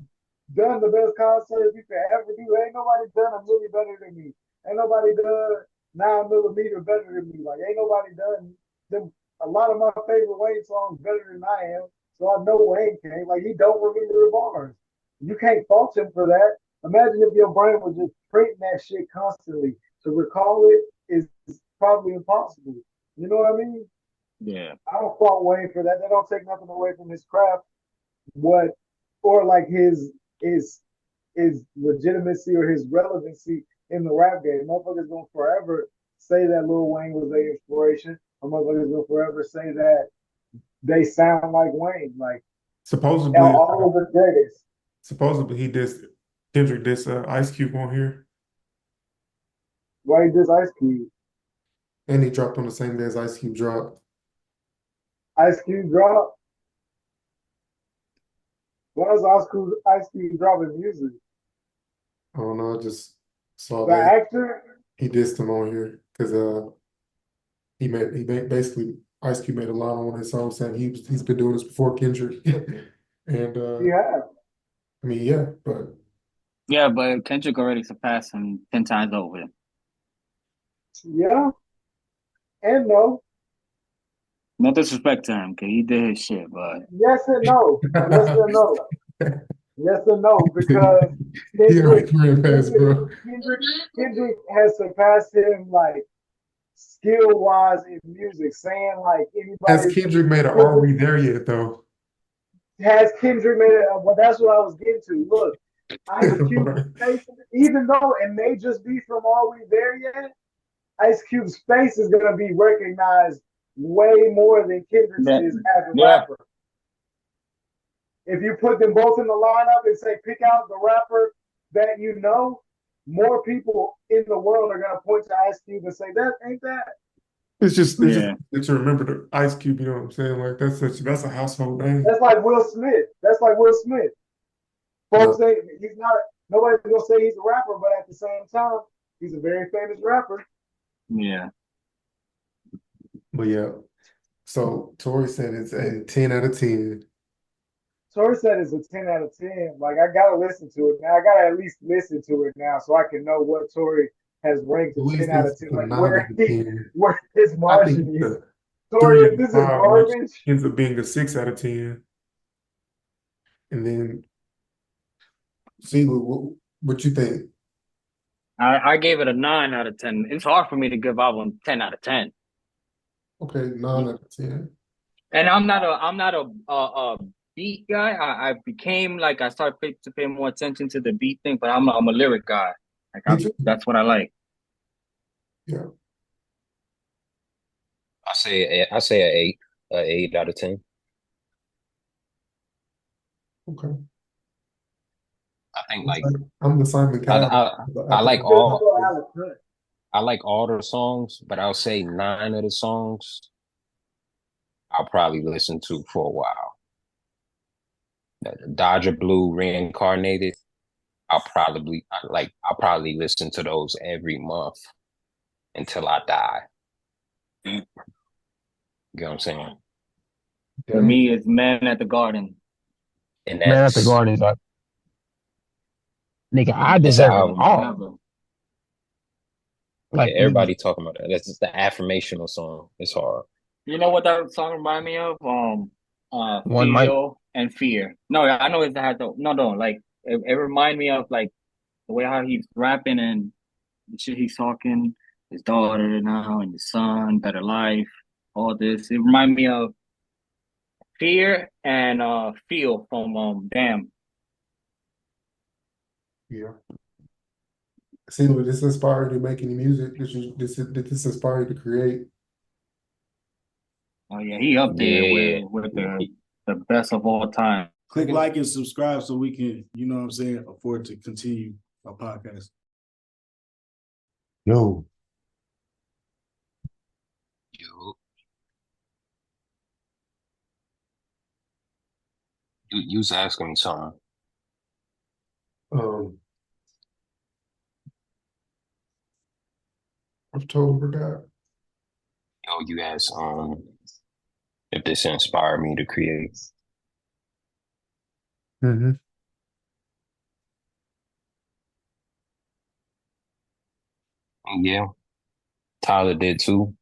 done the best concert you could ever do? Ain't nobody done a million better than me. Ain't nobody done 9mm better than me. Like, ain't nobody done them. A lot of my favorite Wayne songs better than I am. So I know Wayne can't. Like, he don't remember the bars. You can't fault him for that. Imagine if your brain was just printing that shit constantly. To recall it is probably impossible. You know what I mean? Yeah. I don't fault Wayne for that. That don't take nothing away from his craft. What or like his legitimacy or his relevancy in the rap game. Motherfuckers gonna forever say that Lil Wayne was their inspiration. Or motherfuckers gonna forever say that they sound like Wayne. Like Supposedly, all of the greatest. supposedly he dissed Kendrick dissed Ice Cube on here, Why he does Ice Cube? and he dropped on the same day as Ice Cube dropped. Ice Cube drop. Why is Ice Cube dropping music? I don't know, I just saw The that actor? he dissed him on here because basically Ice Cube made a line on one of his songs saying he's been doing this before Kendrick, and He have. I mean yeah, but Yeah, but Kendrick already surpassed him 10 times over. Yeah. And no. No disrespect to him, because he did his shit, but Yes and no. Yes and no. Yes and no. Because he already Kendrick, ran past, bro. Kendrick has surpassed him like skill wise in music. Saying like Has anybody Kendrick made an Are We There Yet though? has Kendrick made it. Well, that's what I was getting to. Look, Ice Cube, even though it may just be from Are We There Yet, Ice Cube's face is gonna be recognized way more than Kendrick's is as a rapper. If you put them both in the lineup and say pick out the rapper that you know, more people in the world are gonna point to Ice Cube and say that ain't that. It's just to remember the Ice Cube, you know what I'm saying? Like that's a household name. That's like Will Smith. Folks say he's not. Nobody's gonna say he's a rapper, but at the same time, he's a very famous rapper. yeah. But yeah. So Tori said it's a 10 out of 10. Tori said it's a 10 out of 10. Like I gotta listen to it now. I gotta at least listen to it now so I can know what Tori has ranked a 10 out of 10. Like where his margin is. Tori, if this is garbage, ends up being a 6 out of 10. And then see what you think? I gave it a 9 out of 10. It's hard for me to give album 10 out of 10. Okay, 9 out of 10. And I'm not a beat guy. I became like I started to pay more attention to the beat thing, but I'm a lyric guy. Like that's what I like. Yeah. I say an 8 out of 10. Okay. I think like I'm the Simon Cowell. I like all the songs, but I'll say 9 of the songs I'll probably listen to for a while. Dodger Blue, Reincarnated, I'll probably listen to those every month until I die. You know what I'm saying? For me, it's Man at the Garden. And Man at the Garden is like, nigga, I deserve it all. Like everybody talking about that. That's just the affirmational song. It's hard. You know what that song remind me of? One Feel and Fear. No, I know it had no. Like it remind me of like the way how he's rapping and the shit he's talking. His daughter now and his son, better life, all this. It remind me of Fear and Feel from Damn. Yeah. See, did this inspire you to make any music? Did this inspire you to create? Oh yeah, he up there with the best of all time. Click like and subscribe so we can, you know what I'm saying, afford to continue our podcast. Yo. You was asking me something. I've totally forgot. Yo, you asked if this inspired me to create. Mm-hmm. Yeah. Tyler did too.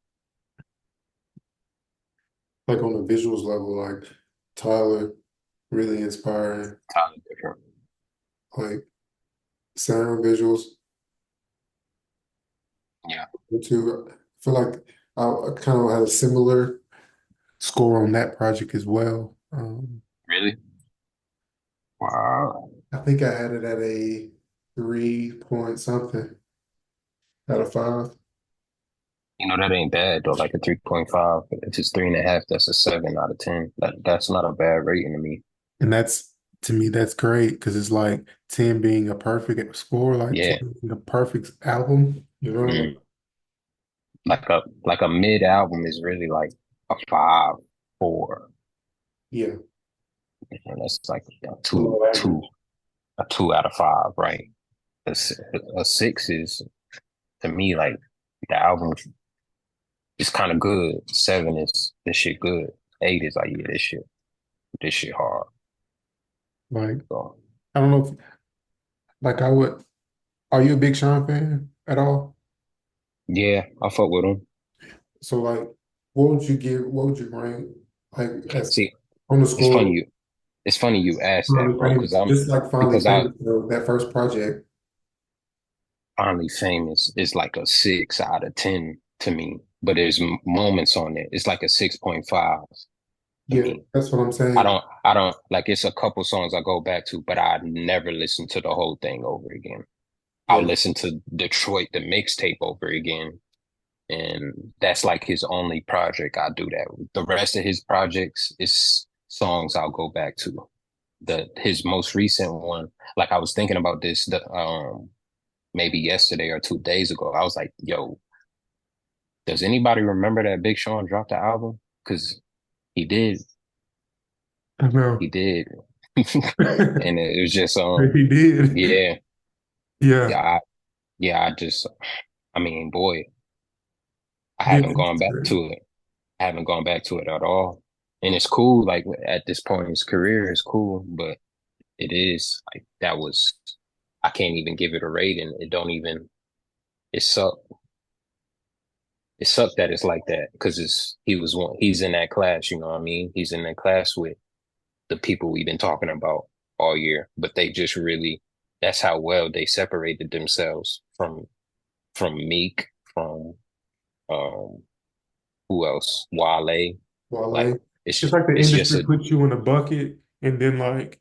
Like on the visuals level, like Tyler really inspiring. Tyler different. Like sound visuals. Yeah. Too. I feel like I kind of had a similar score on that project as well. Really? Wow. I think I had it at a 3 point something out of 5. You know, that ain't bad though. Like a 3.5. If it's 3.5, that's a 7 out of 10. That's not a bad rating to me. And that's to me, that's great because it's like 10 being a perfect score, like 10 Yeah. being a perfect album, you know? Mm. Like a mid album is really like a 5, 4. Yeah, And that's like a two, below two, average. a 2 out of 5, right? A 6 is to me like the album is kind of good. 7 is this shit good. 8 is like, yeah, this shit hard. Like, So I don't know if, like, are you a Big Sean fan at all? yeah, I fuck with him. So, like, what would you rank, like, as See, on the it's funny score? you it's funny you asked that, Finally bro, because Famous, just like Finally I Famous, though, that first project. finally famous is like a 6 out of 10 to me, but there's moments on it. It's like a 6.5 to Yeah, me. that's what I'm I saying. don't, I don't like it's a couple songs I go back to, but I never listen to the whole thing over again. I'll Yeah, listen to Detroit, the mixtape over again. And that's like his only project I do that with. The rest of his projects is songs I'll go back to. His most recent one, like I was thinking about this maybe yesterday or 2 days ago. I was like, yo, does anybody remember that Big Sean dropped the album? Because he did. I know. He did. And it was just He did. yeah, Yeah, yeah, I mean, boy, I yeah, haven't gone that's back great. to it. I haven't gone back to it at all. And it's cool, like at this point in his career, it's cool, but it is like I can't even give it a rating. It don't even it sucked. It sucked that it's like that because he's in that class, you know what I mean? He's in that class with the people we've been talking about all year, but they just really that's how well they separated themselves from Meek, from um who else? Wale. Like Wale. It's it's like the it's just industry a puts you in a bucket, and then like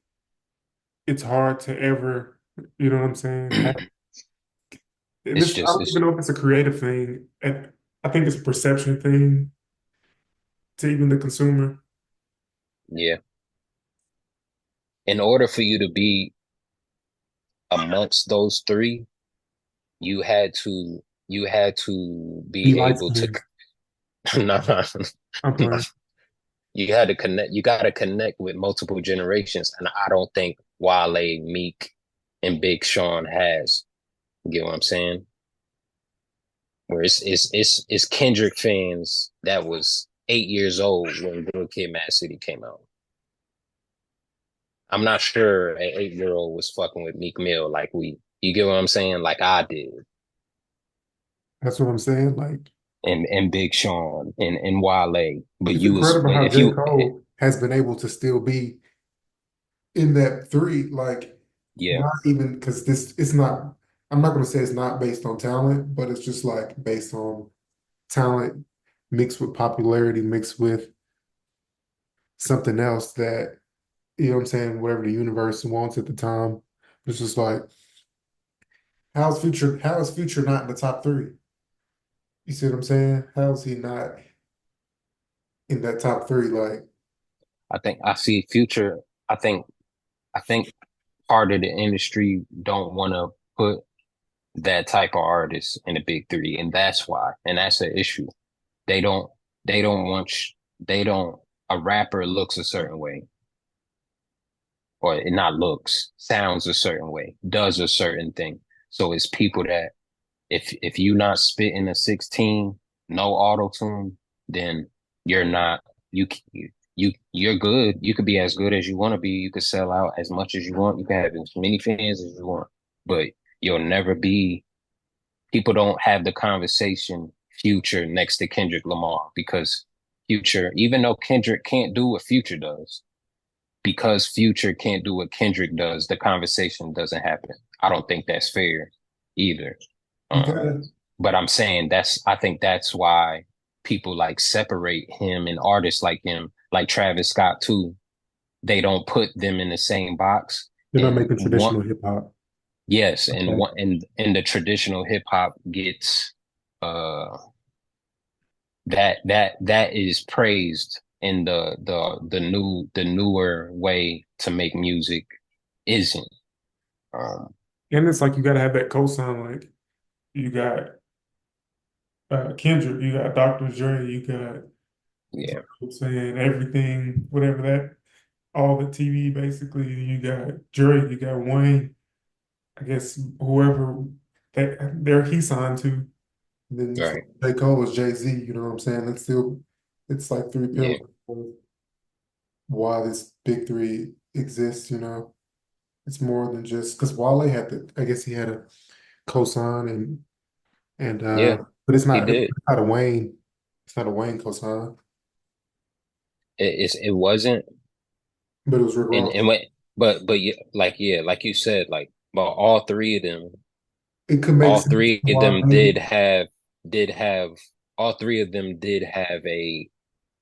it's hard to ever, you know what I'm saying? And it's this, I just don't even it's know if it's a creative thing. I think it's a perception thing to even the consumer. yeah. In order for you to be amongst those three, you had to Be be light able to skinned. no, I'm no, playing. you gotta connect with multiple generations. And I don't think Wale, Meek, and Big Sean has. You get what I'm saying? Where it's Kendrick fans that was 8 years old when Good Kid, Mad City came out. I'm not sure an 8 year old was fucking with Meek Mill like you get what I'm saying? Like I did. That's what I'm saying. Like, And Big Sean and Wale. But it's you was incredible how if J. you Cole has been able to still be in that three. Like, yeah, not even because this, it's not, I'm not going to say it's not based on talent, but it's just like based on talent mixed with popularity, mixed with something else that, you know what I'm saying, whatever the universe wants at the time. It's just like, how is Future not in the top three? You see what I'm saying? How is he not in that top three? Like, I think I see future. I think I think part of the industry don't want to put that type of artist in the big three, and that's why. And that's the issue. They don't they don't want they don't a rapper looks a certain way, or not looks, sounds a certain way, does a certain thing. So it's people that if you not spitting a 16, no auto tune, then you're not you you're good. You could be as good as you want to be. You could sell out as much as you want. You can have as many fans as you want, but you'll never be. People don't have the conversation Future next to Kendrick Lamar because Future, even though Kendrick can't do what Future does, because Future can't do what Kendrick does, the conversation doesn't happen. I don't think that's fair either. you Um, gotta, but I'm saying I think that's why people like separate him and artists like him, like Travis Scott too. They don't put them in the same box. They're not And making traditional hip hop. yes, and Okay. and the traditional hip hop gets uh that is praised in the newer way to make music isn't. And it's like you got to have that cosign. Like you got Kendrick, you got Dr. Dre, you got Yeah, saying everything, whatever that, all the TV basically. You got Drake, you got Wayne. I guess whoever they're he signed to. Then right. J. Cole is Jay-Z. You know what I'm saying? It's like three Yeah, pillars of why this big three exists. You know, it's more than just because Wale had the. I guess he had a cosign yeah, but he did. it's not a Wayne. It's not a Wayne cosign, It wasn't, but it was Rick Ross. and what, but yeah, like you said, like, but It could make all sense three of why them did have all three of them did have a.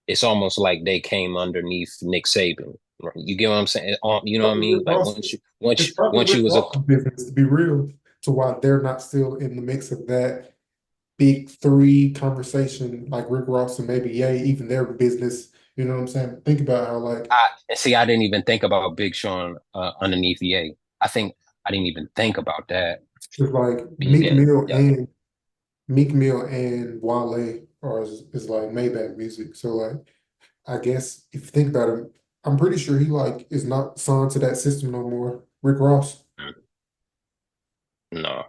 It's almost like they came underneath Nick Saban. Right? You get what I'm saying? You know what I probably mean? Rick Like Ross. It's probably once Rick you was a Ross' business to be real, to why they're not still in the mix of that big three conversation, like Rick Ross and maybe Ye, even their business. You know what I'm saying? Think about how like I see. I didn't even think about Big Sean underneath EA. I think I didn't even think about that it's like being it. Yeah, Meek Mill and Wale is like Maybach music. So like I guess if you think about it, I'm pretty sure he like is not signed to that system no more. Rick Ross. no,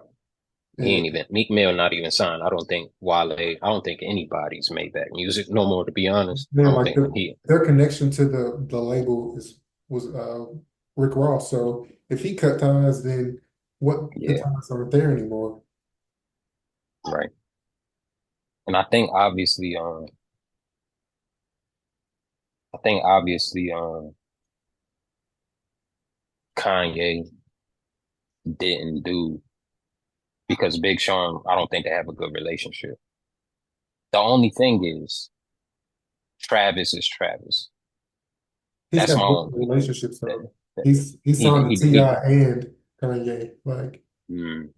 he And ain't even Meek Mill. Not even signed. I don't think Wale. I don't think anybody's made that music no more. To be honest, I then don't like think he. their connection to the label was Rick Ross. So if he cut ties, then the Yeah, ties aren't there anymore. right. And I think obviously, Kanye didn't do because Big Sean. I don't think they have a good relationship. The only thing is Travis is Travis. He's That's got my good own. relationships That, though. that, He's signed to he T.I. and Kanye. Like mm,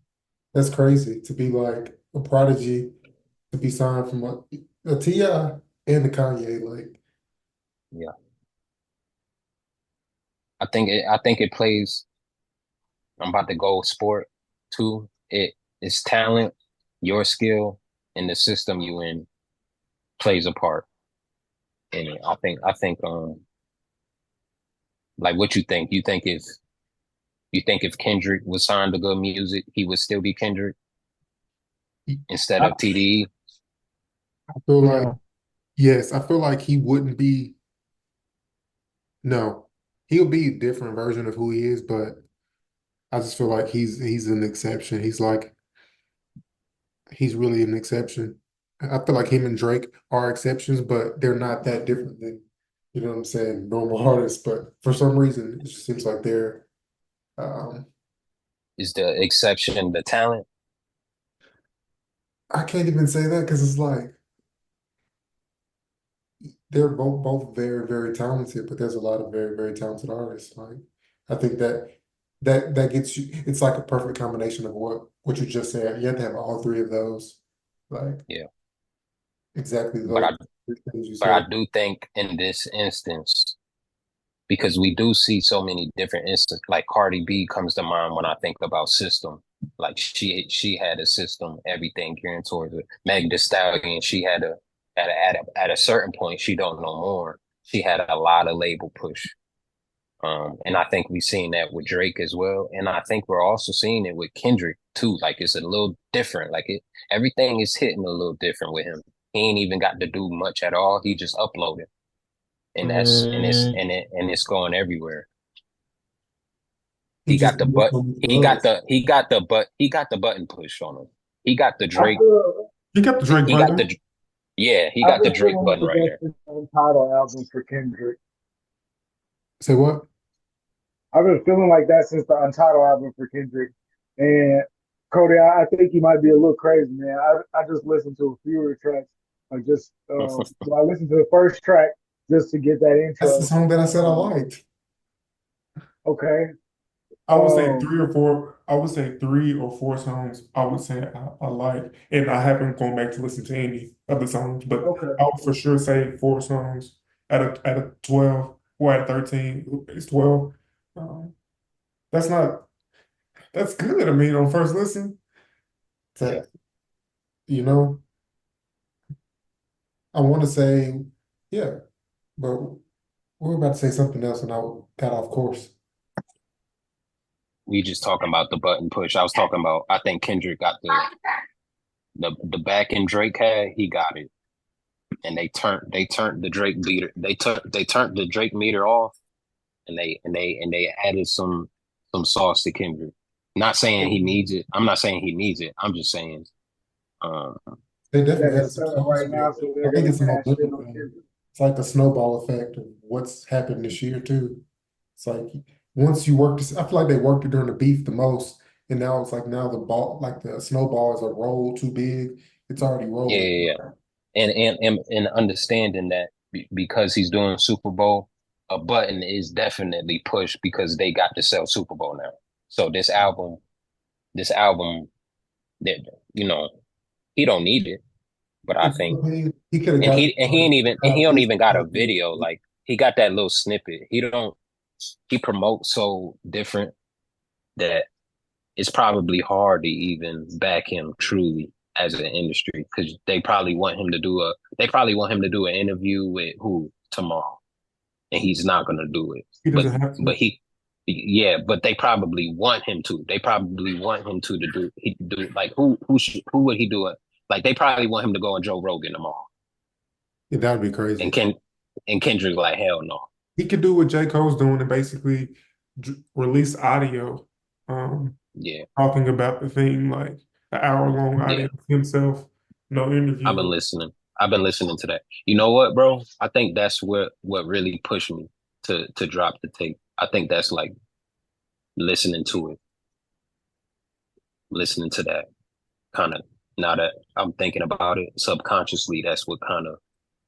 that's crazy to be like a prodigy to be signed from a T.I. and the Kanye. Like yeah. I think it plays. I'm about to go sport too. It's talent, your skill, and the system you in plays a part in it. I think like what you think. You think if Kendrick was signed to good music, he would still be Kendrick instead I, of TDE. I feel like Yeah. yes, I feel like he wouldn't be. No, he'll be a different version of who he is, but I just feel like he's an exception. He's really an exception. I feel like him and Drake are exceptions, but they're not that different than, you know what I'm saying, normal artists. But for some reason, it just seems like they're um Is the exception the talent? I can't even say that because it's like they're both very, very talented, but there's a lot of very, very talented artists. Like I think that gets you it's like a perfect combination of what you just said. You have to have all three of those. Like Yeah, exactly but I those three things you but I said. do think in this instance because we do see so many different instances. Like Cardi B comes to mind when I think about system. Like she had a system, everything gearing towards it. Meg Thee Stallion, she had at a certain point she don't know more. She had a lot of label push. And I think we've seen that with Drake as well. And I think we're also seeing it with Kendrick too. Like it's a little different. Everything is hitting a little different with him. He ain't even got to do much at all. He just uploaded. And Mm, it's going everywhere. He He just got the butt. He got the button push on him. He got the I Drake. feel You got the Drake He got button. the yeah. He I've got the been Drake feeling button like right that's there. the Untitled album for Kendrick. Say what? I've been feeling like that since the Untitled album for Kendrick. And Cody, I think you might be a little crazy, man. I just listened to a few of the tracks Like just so I listened to the first track just to get that That's the intro. song that I said I liked. Okay. I would say Um, 3 or 4. I would say 3 or 4 songs. I would say I like, and I haven't gone back to listen to any other songs, but okay. I would for sure say 4 songs out of 12 or at 13. It's 12. Um, that's not that's good. I mean, on first listen, Yeah. to, you know, I want to say yeah, but we were about to say something else, and I got off course. We just talking about the button push. I was talking about, I think Kendrick got the back end Drake had, he got it. And they turned the Drake meter. They turned the Drake meter off, and they added some sauce to Kendrick. Not saying he needs it. I'm not saying he needs it. I'm just saying um They That definitely added is some selling songs, right but now, so I they're think gonna it's a cash in momentum on thing. Kendrick. It's like the snowball effect of what's happened this year too. It's like once you work this, I feel like they worked it during the beef the most, and now it's like now the ball, like the snowball is a roll too big. It's already yeah, rolling. yeah, yeah. And understanding that because he's doing Super Bowl, a button is definitely pushed because they got to sell Super Bowl now. So this album that you know he don't need it, but I In my think opinion, he could have and got he and he ain't even and he at don't least even got a video. Like he got that little snippet. He promotes so different that it's probably hard to even back him truly as an industry because they probably want him to do an interview with who tomorrow, and he's not gonna do it. he But doesn't have but to. he yeah, but they probably want him to. They probably want him to do like who would he do it? Like they probably want him to go on Joe Rogan tomorrow. Yeah, that'd be And crazy. Kendrick like hell no. He could do what J. Cole's doing and basically release audio, Yeah, talking about the thing, like an hour-long yeah. audio of himself, no I've been interview. listening. I've been listening to that. You know what, bro? I think that's what really pushed me to drop the tape. I think that's like listening to it, listening to that kind of. Now that I'm thinking about it subconsciously, that's what kind of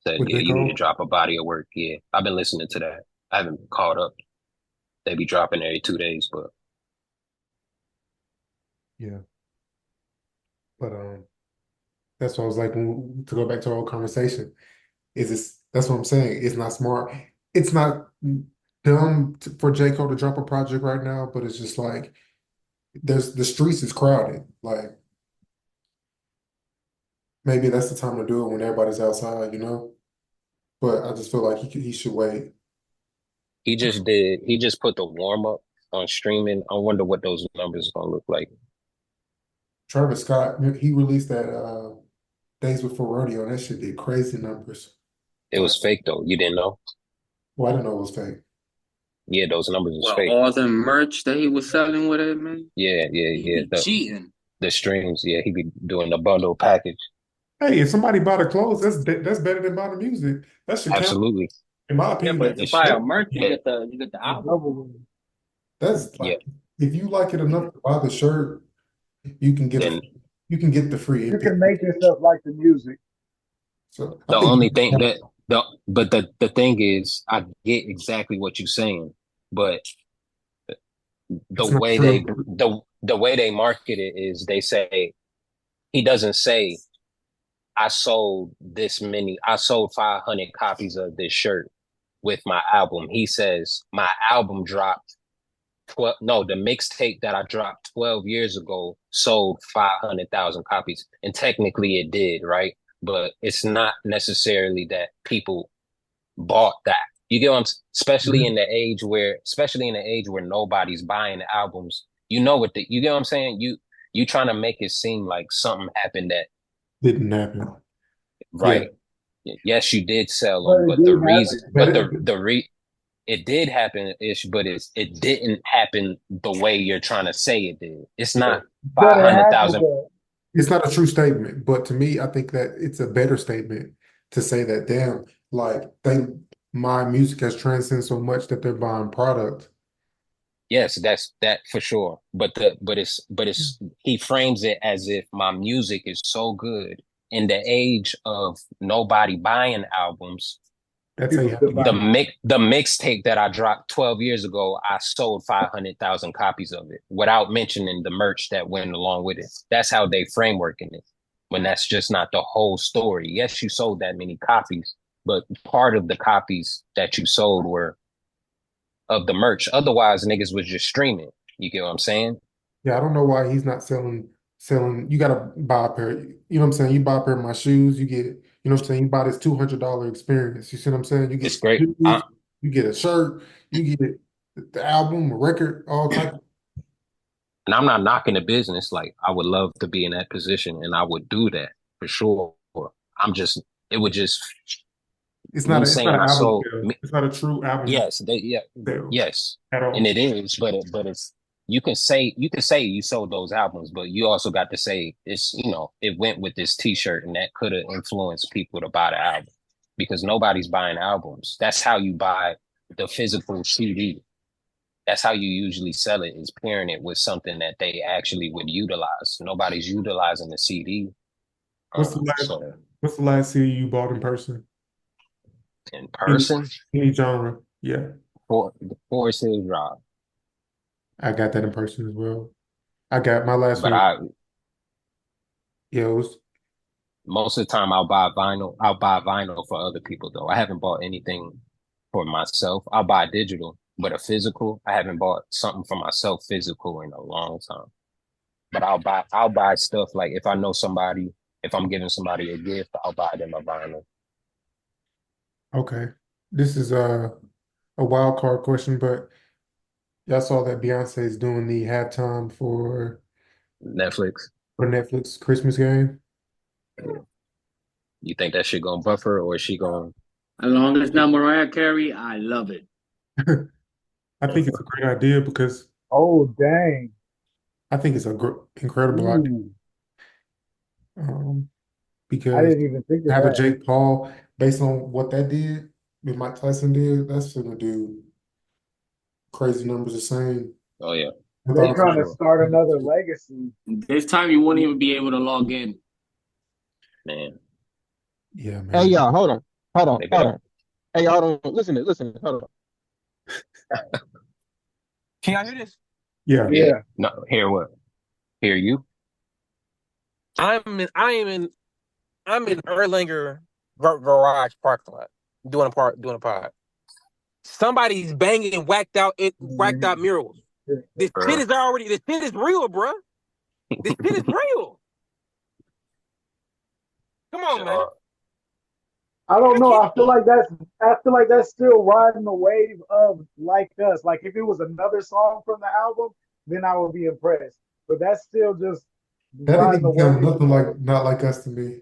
said, With yeah, J. you need to Cole. drop a body of work. Yeah, I've been listening to that. I haven't caught up. They be dropping every 2 days, but Yeah. But that's what I was like to go back to our old conversation. Is this that's what I'm saying. It's not smart. It's not dumb for J. Cole to drop a project right now, but it's just like there's the streets is crowded. Like maybe that's the time to do it when everybody's outside, you know? But I just feel like he should wait. he just put the warm up on streaming. I wonder what those numbers are gonna look like. Travis Scott, he released that Days Before Rodeo, and that shit did crazy numbers. It Like, was fake though. You didn't know? well, I didn't know it was fake. Yeah, those numbers was Well, fake. all the merch that he was selling with it, man. Yeah, yeah, He yeah. be cheating. The streams, yeah, he be doing the bundle package. Hey, if somebody bought the clothes, that's better than buying the music. That should count. Absolutely. In my Yeah, opinion, but if you It buy should. a merch, Yeah, you get the It's album. double win. that's yeah. like if you like it enough to buy the shirt, you can get Then the free You MP. can make yourself like the music. So I the think only thing that the thing is, I get exactly what you're saying, but the it's not way true. the way they market it is they say he doesn't say I sold 500 copies of this shirt with my album. He says my album dropped 12 no, the mixtape that I dropped 12 years ago sold 500,000 copies. And technically it did, right? But it's not necessarily that people bought that. You get what especially in the age where nobody's buying albums. You get what I'm saying? You trying to make it seem like something happened that Didn't happen. Yeah, right. Yes, you did sell But them, it but the did reason, happen. but but it, it did happen ish, but it didn't happen the way you're trying to say it did. It's yeah, not But five it hundred happened thousand. though. it's not a true statement. But to me, I think that it's a better statement to say that damn, like my music has transcended so much that they're buying product. Yes, that's that for sure. But he frames it as if my music is so good in the age of nobody buying albums, That's how you have to the get. mixtape that I dropped 12 years ago, I sold 500,000 copies of it without mentioning the merch that went along with it. That's how they frameworking it. When that's just not the whole story. Yes, you sold that many copies, but part of the copies that you sold were of the merch. Otherwise, niggas was just streaming. You get what I'm saying? Yeah, I don't know why he's not selling. You gotta buy a pair. You know what I'm saying? You buy a pair of my shoes, you get it. You know what I'm saying? You buy this $200 experience. You see what I'm saying? You get It's great. shoes, you get a shirt, you get the album, a record, all type of. And I'm not knocking the business. Like, I would love to be in that position and I would do that for sure. It would just, It's not me a, it's not saying an I album sold, sale. It's not a true album yes, sale yes. at And all. it is, but it's, you can say you sold those albums, but you also got to say it's, it went with this t-shirt and that could have influenced people to buy the album because nobody's buying albums. That's how you buy the physical CD. That's how you usually sell it, is pairing it with something that they actually would utilize. Nobody's utilizing the CD. What's the last So what's the last CD you bought in person? in Any, person, any genre. Yeah. for the Forest Hills Drive. I got that in person as well. I got my last But one. I Yeah, it was most of the time I'll buy vinyl. I'll buy vinyl for other people though. I haven't bought anything for myself. I'll buy digital, but a physical, I haven't bought something for myself physical in a long time. But I'll buy stuff like if I know somebody, if I'm giving somebody a gift, I'll buy them a vinyl. okay. This is a wild card question, but y'all saw that Beyonce is doing the halftime Netflix. for Netflix Christmas game. You think that shit gonna buffer or is she gonna As long as not Mariah Carey, I love it. I think it's a great idea because Oh dang. I think it's a incredible idea. Ooh, Um, I because didn't even think of having that. Jake Paul, based on what that did, what Mike Tyson did, that's gonna do crazy numbers the same. oh yeah, They're yeah, for trying to sure. start another legacy. This time you won't even be able to log in. Man. Yeah, Hey, man. y'all, hold on, They better Hey, y'all, hold on. Listen, hold on. Can y'all hear this? Yeah. yeah. Yeah. No, hear what? Hear you? I'm in Erlanger garage parking lot doing a pod. Somebody's banging whacked out murals. This shit is real, bro. This shit is real. Come on, man. I don't know. I feel like that's still riding the wave of Like Us. Like if it was another song from the album, then I would be impressed. But that's still just That riding the didn't sound wave nothing of, like not like us to me.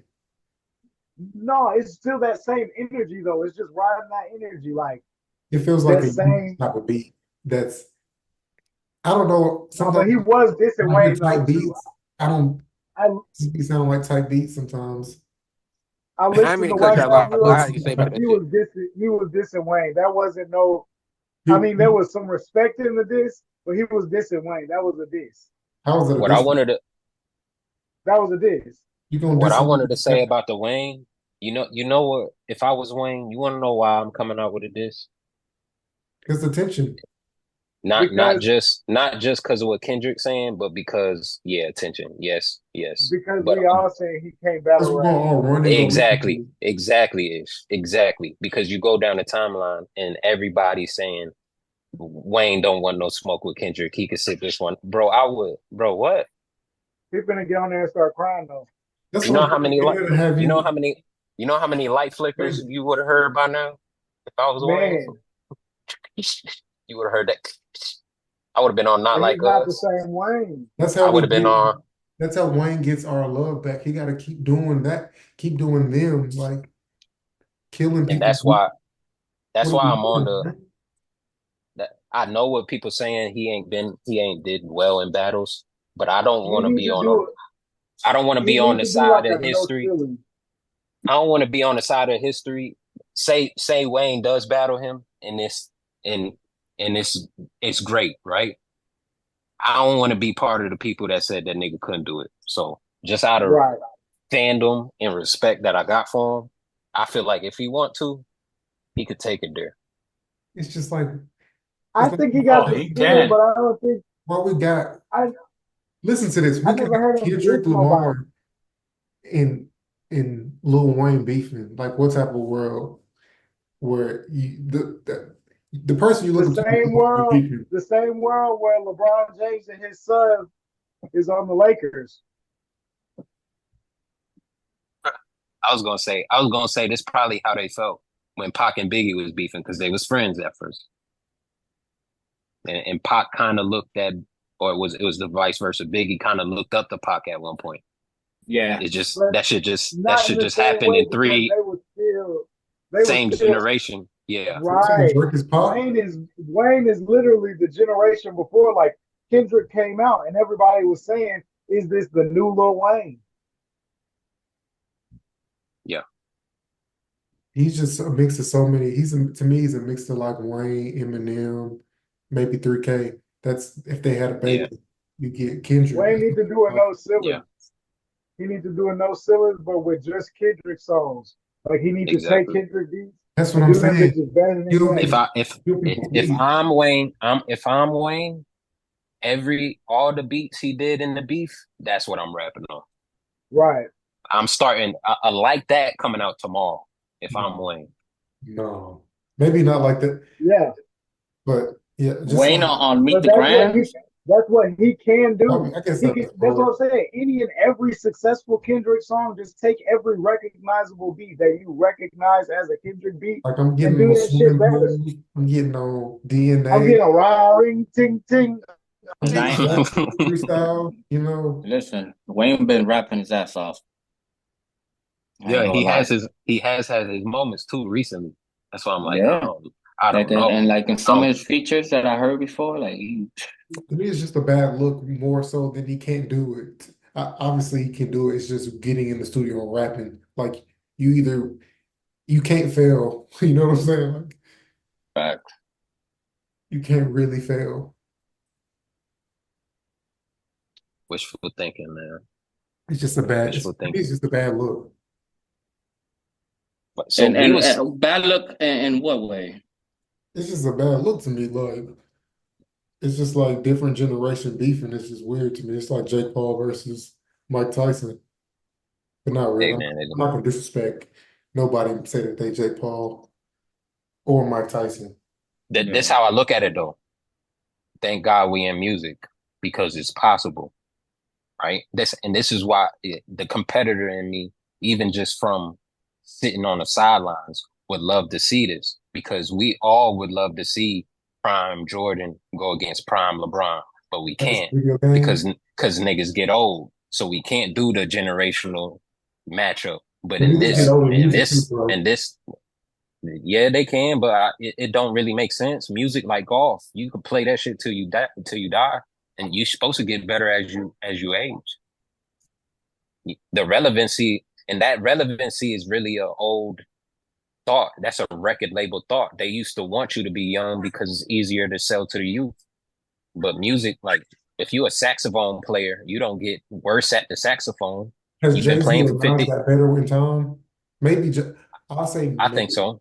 no, it's still that same energy though. It's just riding that energy. Like It feels like that a same type of beat. That's I don't know. no, but Sometimes he was dissing when I hear Wayne though type too. beats, I don't I be sounding like type beats sometimes. I And I listened mean to to cut Whacked y'all Out off, but I Mule. had to say about that shit. He was dissing Wayne. That wasn't no I He- mean there was some respect in the diss, but he was dissing Wayne. That was a diss. How is it a What I diss? wanted to That was a diss. You gonna what diss I a wanted to say nigga? about the Wayne, you know what? If I was Wayne, you want to know why I'm coming out with a diss? It's attention. Because Not just because of what Kendrick's saying, but because yeah, attention, yes, because but we all saying he can't Because battle we're rap. gonna all run and go listen to it. exactly ish, exactly because you go down the timeline and everybody's saying Wayne don't want no smoke with Kendrick. He could sit this one, bro. I would, bro. What? He's gonna get on there and start crying though. That's You what know I'm how saying. many They're like gonna have you you know how many light flickers crazy. you would have heard by now if I was Wayne. Man, You would have heard that. I would have been on Not and Like he's not the Us. same Wayne. That's I how would we have been get. on, That's how Wayne gets our love back. He got to keep doing that. Keep doing them, like killing and people. What that's are why we I'm on doing, the. man? That I know what people saying he ain't did well in battles, but He need to do it. I don't want to He be on need the to do side like of a no history. feeling. I don't want to be on the side of history. Say Wayne does battle him in this and this it's great, right? I don't want to be part of the people that said that nigga couldn't do it. So just out of Right. fandom and respect that I got for him, I feel like if he want to, he could take it there. It's just like I it's like, think he got Oh, the he skill, can. but I don't think what we got. I Listen to this. I We got never heard him Kendrick diss nobody. Lamar and Lil Wayne beefing. Like, what type of world where the person you're The looking same to world, beefing? the same world where LeBron James and his son is on the Lakers. I was gonna say this probably how they felt when Pac and Biggie was beefing because they was friends at first, and Pac kind of looked at, or it was the vice versa. Biggie kind of looked up to Pac at one point. Yeah. It just But that should just not in the same happen way in because three they were same still generation. Yeah, So you're saying right. Drake is pop? Wayne is literally the generation before. Like Kendrick came out and everybody was saying, "Is this the new Lil Wayne?" yeah. He's just a mix of so many. To me, he's a mix of like Wayne, Eminem, maybe 3K. That's if they had a Yeah. baby, you get Kendrick. Wayne need to do a no ceilings. Yeah. He needs to do a no ceilings, but with just Kendrick songs. Like he needs to take Exactly. Kendrick beats That's what and I'm do them saying. bitches better than He'll Wayne. be he'll be If beat. I'm Wayne, all the beats he did in the beef, that's what I'm rapping on. Right. I'm starting I like that coming out tomorrow. If I'm Wayne, No, maybe not like that, Yeah. but yeah, just Wayne like on Meet But the that's Grams. what he can do. I guess He can, that's what I'm saying. Any and every successful Kendrick song, just take every recognizable beat that you recognize as a Kendrick beat like I'm and getting do on that shit swimming better. pools. I'm getting on I'm DNA. getting a ring ting ting. I'm And I getting ain't, freestyle. You know, listen, Wayne been rapping his ass off. I ain't yeah, gonna lie. he has had his moments too recently. That's why I'm like, Yeah. I don't know. And like in some of his features that I heard before, like to me, it's just a bad look more so than he can't do it. Obviously, he can do it. It's just getting in the studio and rapping. Like you can't fail. You know what I'm saying? Like fact. you can't really fail. Wishful thinking, man. It's just a bad. Wishful To me, it's thinking. just a bad look. But so he was Bad luck in what way? It's just a bad look to me. Like it's just like different generation beefing. It's just weird to me. It's like Jake Paul versus Mike Tyson, but not really. hey I'm man, not gonna disrespect nobody and say that they Jake Paul or Mike Tyson. that's how I look at it though. Thank God we in music because it's possible, right? This is why the competitor in me, even just from sitting on the sidelines, would love to see this because we all would love to see Prime Jordan go against Prime LeBron, but we can't Video game. because niggas get old, so we can't do the generational matchup. But And niggas get old in music too, bro. in this, yeah, they can, but it don't really make sense. Music like golf, you can play that shit till you die, and you're supposed to get better as you age. The relevancy and that relevancy is really a old thought. That's a record label thought. They used to want you to be young because it's easier to sell to the youth. But music, like if you're a saxophone player, you don't get worse at the saxophone. Has You've been Jay-Z playing or for Nas 50. got better in time? Maybe I'll say I maybe. think so.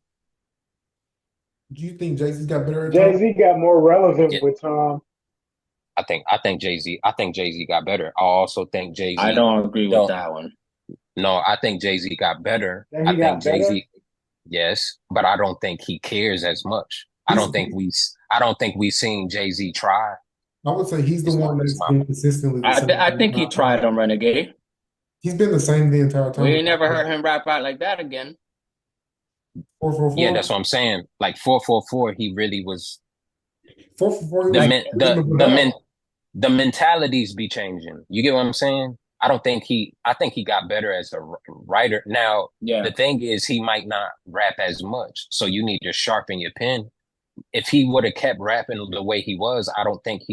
Do you think Jay-Z's got better in Jay time? Z got more relevant Yeah. with time. I think Jay-Z got better. I also think Jay-Z I don't agree with that one. No, I think Jay-Z got better. That he I got think Jay-Z, better? yes, but I don't think he cares as much. I don't think we seen Jay-Z try. I would say he's the It's one my- it's that's my- been consistently the same. I think he tried on Renegade. He's been the same the entire time. We ain't never heard him rap out like that again. 444. Yeah, that's what I'm saying. Like 444, he really was 444. the mentalities be changing. You get what I'm saying? I think he got better as a writer. Now, Yeah. the thing is he might not rap as much. So you need to sharpen your pen. If he would have kept rapping the way he was, I think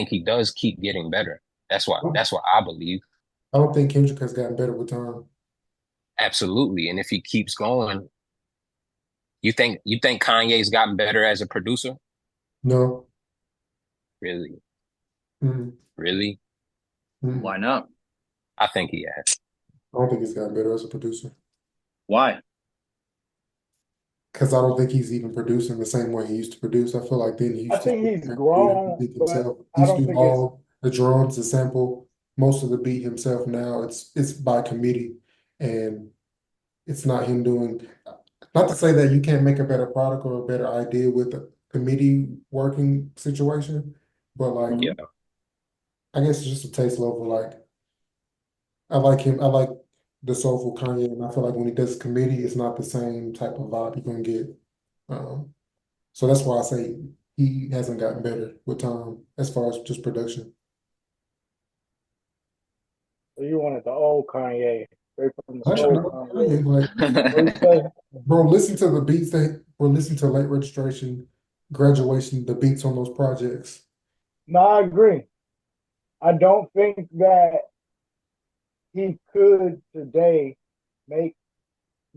he does keep getting better. That's what I believe. I don't think Kendrick has gotten better with time. Absolutely. And if he keeps going, you think Kanye's gotten better as a producer? No. Really? Mm-hmm. Really? Mm-hmm. Why not? I think he has. I don't think he's gotten better as a producer Why? because I don't think he's even producing the same way he used to produce. I feel like then he I used to think he's do grown, everything but himself. He I used to don't do think it's all the drums, the sample, most of the beat himself. Now it's by committee, and it's not him doing. Not to say that you can't make a better product or a better idea with a committee working situation, but like Yeah. I guess it's just a taste level. Like I like him. I like the soulful Kanye, and I feel like when he does committee, it's not the same type of vibe you're gonna get. Um, so that's why I say he hasn't gotten better with time as far as just production. you wanted the old Kanye, straight from the Actually, soul not Kanye. Kanye, like What do you say? bro, listen to the beats that bro, listen to late registration, graduation, the beats on those projects. No, I agree. I don't think that he could today make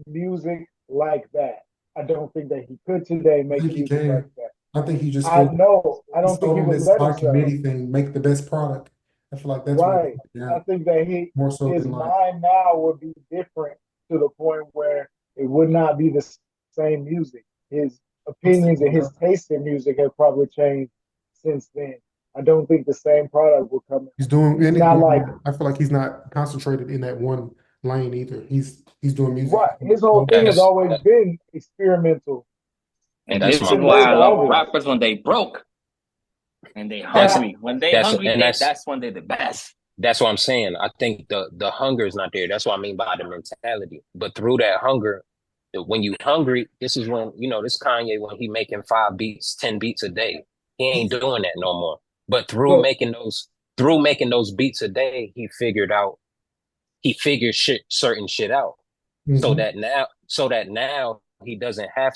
music like that. I don't think that he could today I make think he music like can. that. I think he just I feels know. I he's don't think sold he on would this let by himself. committee thing, make the best product. I feel like that's what Right. he's I out think that more so his than like mind now would be different to the point where it would not be the same music. His opinions and his taste in music have probably changed since then. I don't think the same product will come. he's doing It's not anything. like I feel like he's not concentrated in that one lane either. He's doing music. what his whole thing has That's always been experimental. And that's this my is Since why they I point. love started. rappers when they broke and they That's hungry. When they that's hungry, and that's when they're the best. that's what I'm saying. I think the hunger is not there. That's what I mean by the mentality. But through that hunger, when you hungry, this is when this Kanye when he making 5 beats, 10 beats a day. He ain't doing that no more. But So through making those beats a day, he figured certain shit out. So Mhm. that now he doesn't have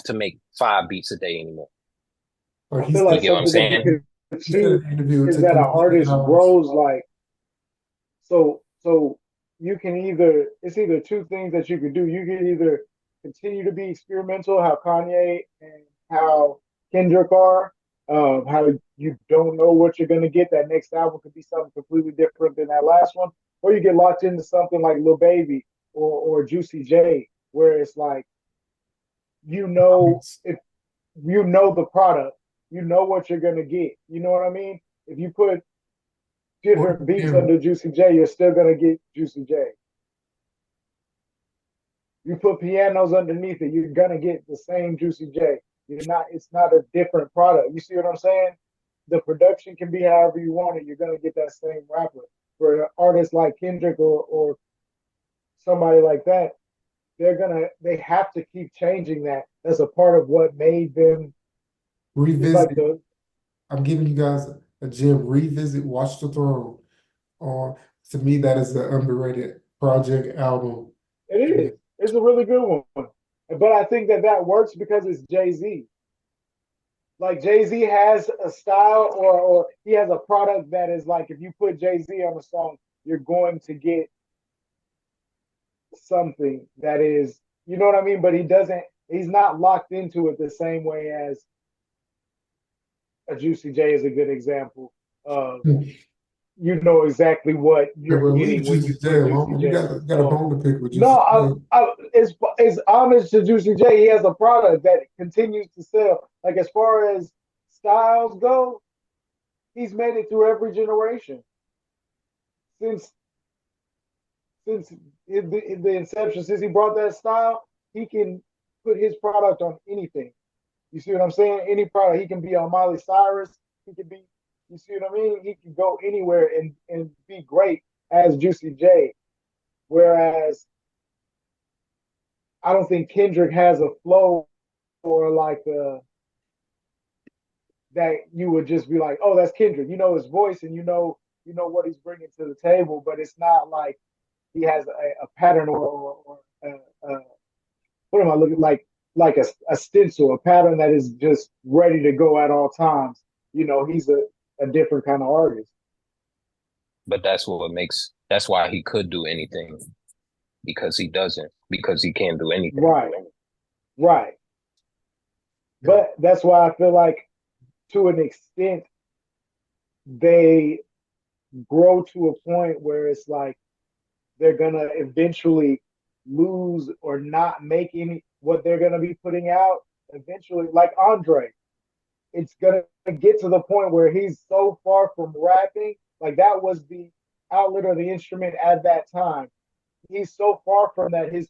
to make 5 beats a day anymore. Like I he feel You said, like get what I'm something that you saying? could he said in achieve an interview, it is took that an him 50 artist hours. grows like so you can either it's either two things that you could do. You can either continue to be experimental, how Kanye and how Kendrick are, how you don't know what you're gonna get. That next album could be something completely different than that last one, or you get locked into something like Lil Baby or Juicy J, where it's like if you know the product, you know what you're gonna get. You know what I mean? If you put Or different beats him, under Juicy J, you're still gonna get Juicy J. You put pianos underneath it, you're gonna get the same Juicy J. You're not. It's not a different product. You see what I'm saying? The production can be however you want it. You're gonna get that same rapper. For an artist like Kendrick or somebody like that, they have to keep changing that. That's a part of what made them. It's like revisit. the I'm giving you guys a gem. Revisit Watch the Throne. On to me, that is an underrated project album. it is. It's a really good one. But I think that works because it's Jay Z. Like Jay Z has a style or he has a product that is like if you put Jay Z on a song, you're going to get something that is, you know what I mean? But he's not locked into it the same way as a Juicy J is a good example of you know exactly what Yeah, you're well, leave getting when you Juicy J put Juicy alone. You J on the got a song. bone to pick with No, Juicy J. it's homage to Juicy J. He has a product that continues to sell. Like as far as styles go, he's made it through every generation since the inception. Since he brought that style, he can put his product on anything. You see what I'm saying? Any product. He can be on Miley Cyrus. He can be. You see what I mean? He can go anywhere and be great as Juicy J. Whereas I don't think Kendrick has a flow or like that you would just be like, oh, that's Kendrick. You know his voice and you know what he's bringing to the table, but it's not like he has a pattern or what am I looking like a stencil, a pattern that is just ready to go at all times. You know, he's a different kind of artist. But that's why he could do anything because he doesn't, because he can't do anything. Right, right. Yeah. But that's why I feel like to an extent they grow to a point where it's like they're gonna eventually lose or not make any what they're gonna be putting out eventually. Like Andre, it's gonna get to the point where he's so far from rapping. Like that was the outlet or the instrument at that time. He's so far from that. I He's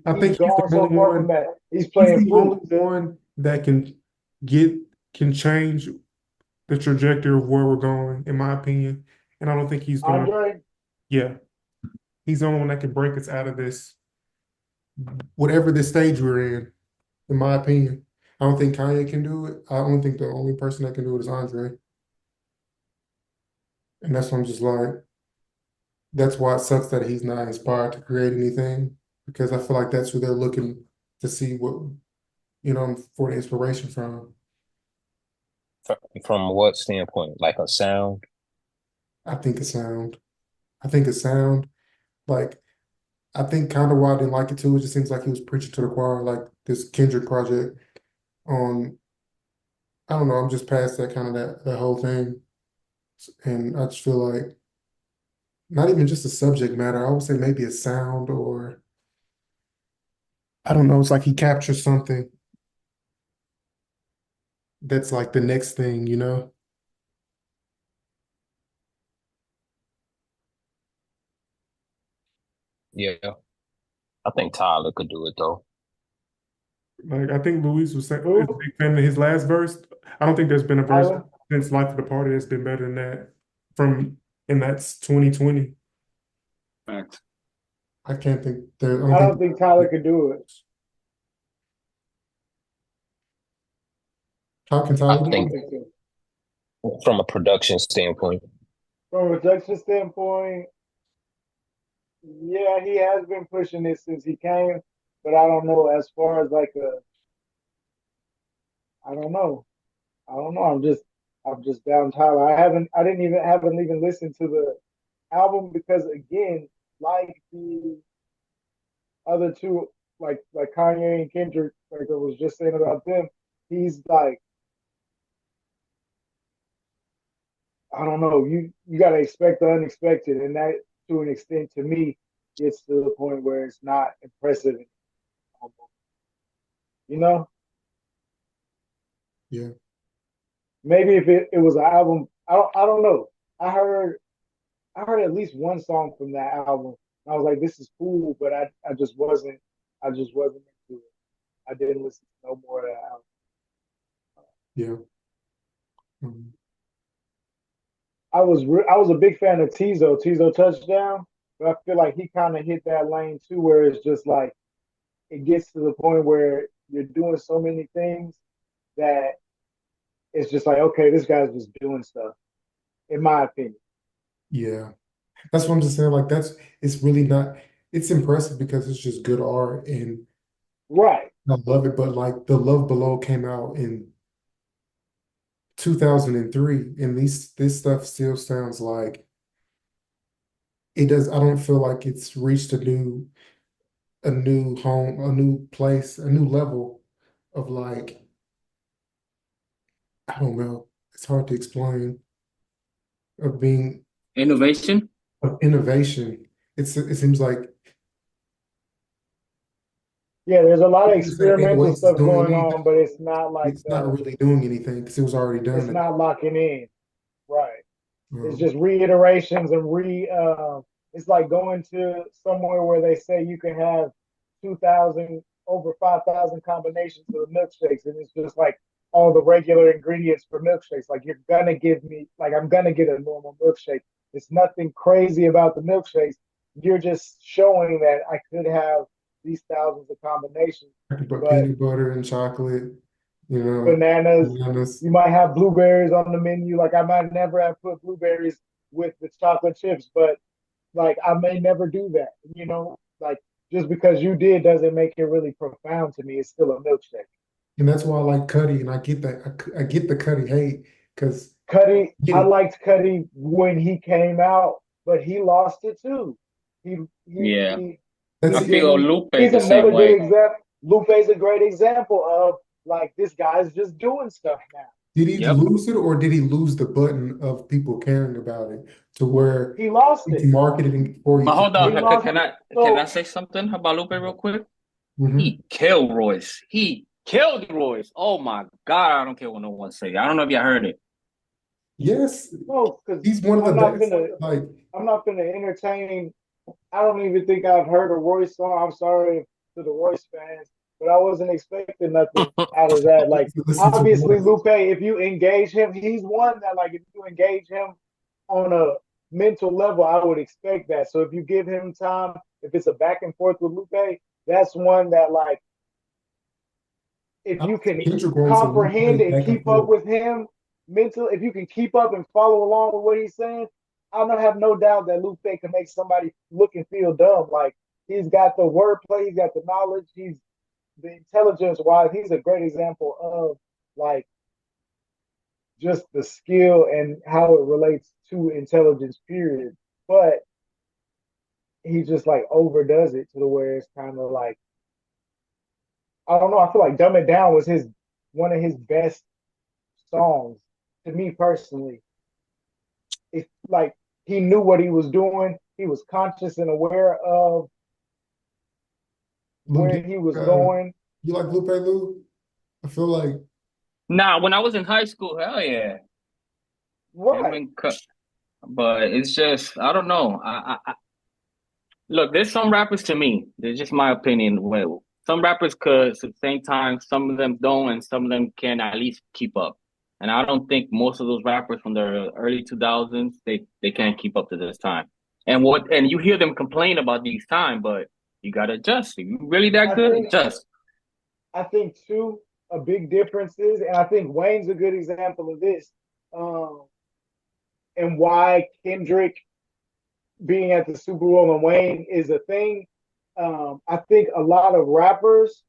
think he's gone the so only far from one. that. He's He's playing the only flute. one that can change the trajectory of where we're going, in my opinion. And I don't think he's gonna. Andre, Yeah, he's the only one that can break us out of this, whatever this stage we're in my opinion. I don't think Kanye can do it. I don't think the only person that can do it is Andre. And that's why I'm just like, that's why it sucks that he's not inspired to create anything, because I feel like that's who they're looking to see what, for the inspiration from. From what standpoint? Like a sound? I think a sound. I think a sound. Like, I think kind of why I didn't like it too, it just seems like he was preaching to the choir, like this Kendrick project on, I don't know, I'm just past that kind of that whole thing. And I just feel like not even just a subject matter, I would say maybe a sound, or I don't know, it's like he captures something that's like the next thing, you know? Yeah. I think Tyler could do it though. Like I think Luis was saying is a who? big fan of his last verse. I don't think there's been a verse Tyler? since Life of the Party that's been better than that from and that's 2020. Fact. I can't think there I I don't don't think Tyler could do it. how can I Tyler I do don't think it? think so. from a production standpoint. From a production standpoint, yeah, he has been pushing it since he came, but I don't know as far as like a, I don't know. I don't know. I'm just down Tyler. Haven't even listened to the album because again, like the other two, like Kanye and Kendrick, like I was just saying about them, he's like, I don't know, you gotta expect the unexpected, and that to an extent to me gets to the point where it's not impressive, you know? Yeah. Maybe if it was an album, I don't know. I heard I heard at least one song from that album. And I was like, this is cool, but I just wasn't into it. I didn't listen to no more of that album. Yeah. Mhm. I was a big fan of Tizo Touchdown, but I feel like he kind of hit that lane too, where it's just like it gets to the point where you're doing so many things that it's just like, okay, this guy's just doing stuff, in my opinion. Yeah. That's what I'm just saying. Like it's really not it's impressive because it's just good art and Right. I love it, but like the Love Below came out in 2003 and this stuff still sounds like it does. I don't feel like it's reached a new home, a new place, a new level of like, I don't know. It's hard to explain of being Innovation. of innovation. It seems like Yeah, there's a lot of you say experimental Oasis is stuff doing going anything. on, but it's not like It's not really doing anything because it was already it's done. not locking in. Right. It's Um, just reiterations and it's like going to somewhere where they say you can have 2,000 over 5,000 combinations of the milkshakes, and it's just like all the regular ingredients for milkshakes. Like you're gonna give me like I'm gonna get a normal milkshake. It's nothing crazy about the milkshakes. You're just showing that I could have these thousands of combinations, I could put but peanut butter and chocolate, bananas. bananas. You might have blueberries on the menu. Like I might never have put blueberries with the chocolate chips, but like I may never do that. Like just because you did doesn't make it really profound to me. It's still a milkshake. And that's why I like Cuddy, and I get that. I get the Cuddy hate because I get liked Cuddy when he came out, but he lost it too. He he Yeah. he, that's I he it. feel didn't. Lupe He's the same another good way. example. Lupe's a great example of like this guy's just doing stuff now. Did he Yep. lose it, or did he lose the button of people caring about it to where He lost it's it. marketing for you But to hold He on, think? lost can it. I So say something about Lupe real quick? Mhm. He killed Royce. He killed Royce. Oh my God, I don't care what no one say. I don't know if y'all heard it. Yes, no, because he's one of the I'm not best. gonna Like, I'm not gonna entertain. I don't even think I've heard a Royce song. I'm sorry to the Royce fans, but I wasn't expecting nothing out of that. Like listen to obviously Royce. Lupe, if you engage him, he's one that like if you engage him on a mental level, I would expect that. So if you give him time, if it's a back and forth with Lupe, that's one that like if I you don't think can Kendrick wants to comprehend play and back and keep up forth. with him mentally, if you can keep up and follow along with what he's saying, I don't have no doubt that Lupe can make somebody look and feel dumb. Like he's got the wordplay, he's got the knowledge, he's the intelligence wise, he's a great example of like just the skill and how it relates to intelligence, period. But he just like overdoes it to the where it's kind of like I don't know. I feel like "Dumb It Down" was his one of his best songs to me personally. It's like he knew what he was doing. He was conscious and aware of Lou, where he was going. you like Lupe, Lou? I feel like Nah, when I was in high school, hell yeah. Him Right. and Cut. But it's just I don't know. Look, there's some rappers to me. There's just my opinion. Well, some rappers could at the same time, some of them don't, and some of them can at least keep up. And I don't think most of those rappers from the early 2000s they can't keep up to this time. And you hear them complain about these time, but you gotta adjust. If you really that I good, think adjust. I think too a big difference is, and I think Wayne's a good example of this, um, and why Kendrick being at the Super Bowl and Wayne is a thing. I think a lot of rappers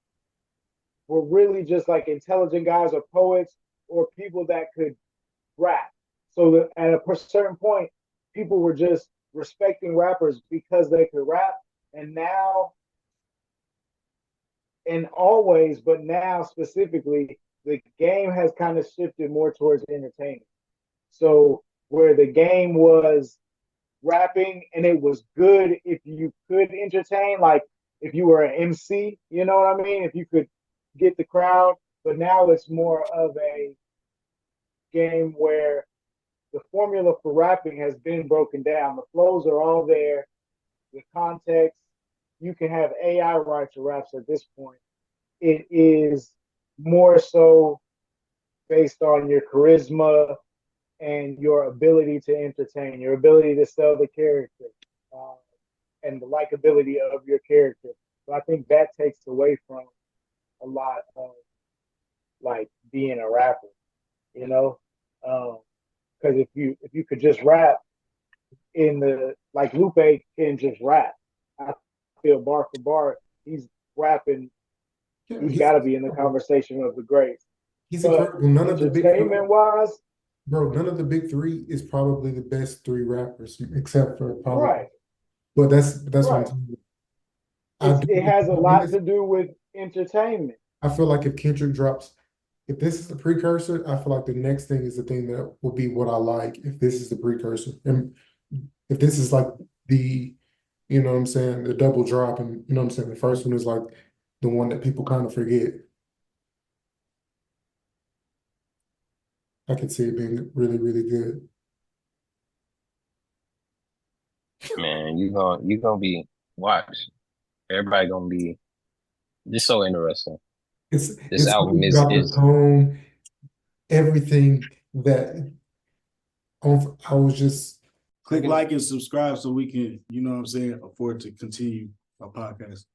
were really just like intelligent guys or poets or people that could rap. So that at a certain point, people were just respecting rappers because they could rap. And now, and always, but now specifically, the game has kind of shifted more towards entertainment. So where the game was rapping and it was good if you could entertain, like if you were an MC, you know what I mean? If you could get the crowd. But now it's more of a game where the formula for rapping has been broken down. The flows are all there, the context. You can have AI write your raps at this point. It is more so based on your charisma and your ability to entertain, your ability to sell the character, uh, and the likability of your character. So I think that takes away from a lot of like being a rapper, you know, because if you could just rap in the like Lupe can just rap. I feel bar for bar, he's rapping. yeah, He's got to be in the conversation of the greats. he's But incredible. None of the big three, entertainment wise, bro, none of the big three is probably the best three rappers, except for probably. right, But that's what I'm right. telling you. I do It has a I mean, lot to do with entertainment. I feel like if Kendrick drops, if this is the precursor, I feel like the next thing is the thing that will be what I like. If this is the precursor, and if this is like the, you know what I'm saying, the double drop, and you know what I'm saying, the first one is like the one that people kind of forget. I could see it being really, really good. Man, you gonna be watch. Everybody gonna be just so interesting. This It's album something is about the is tone, everything that I was just Click like and subscribe so we can, you know what I'm saying, afford to continue our podcast.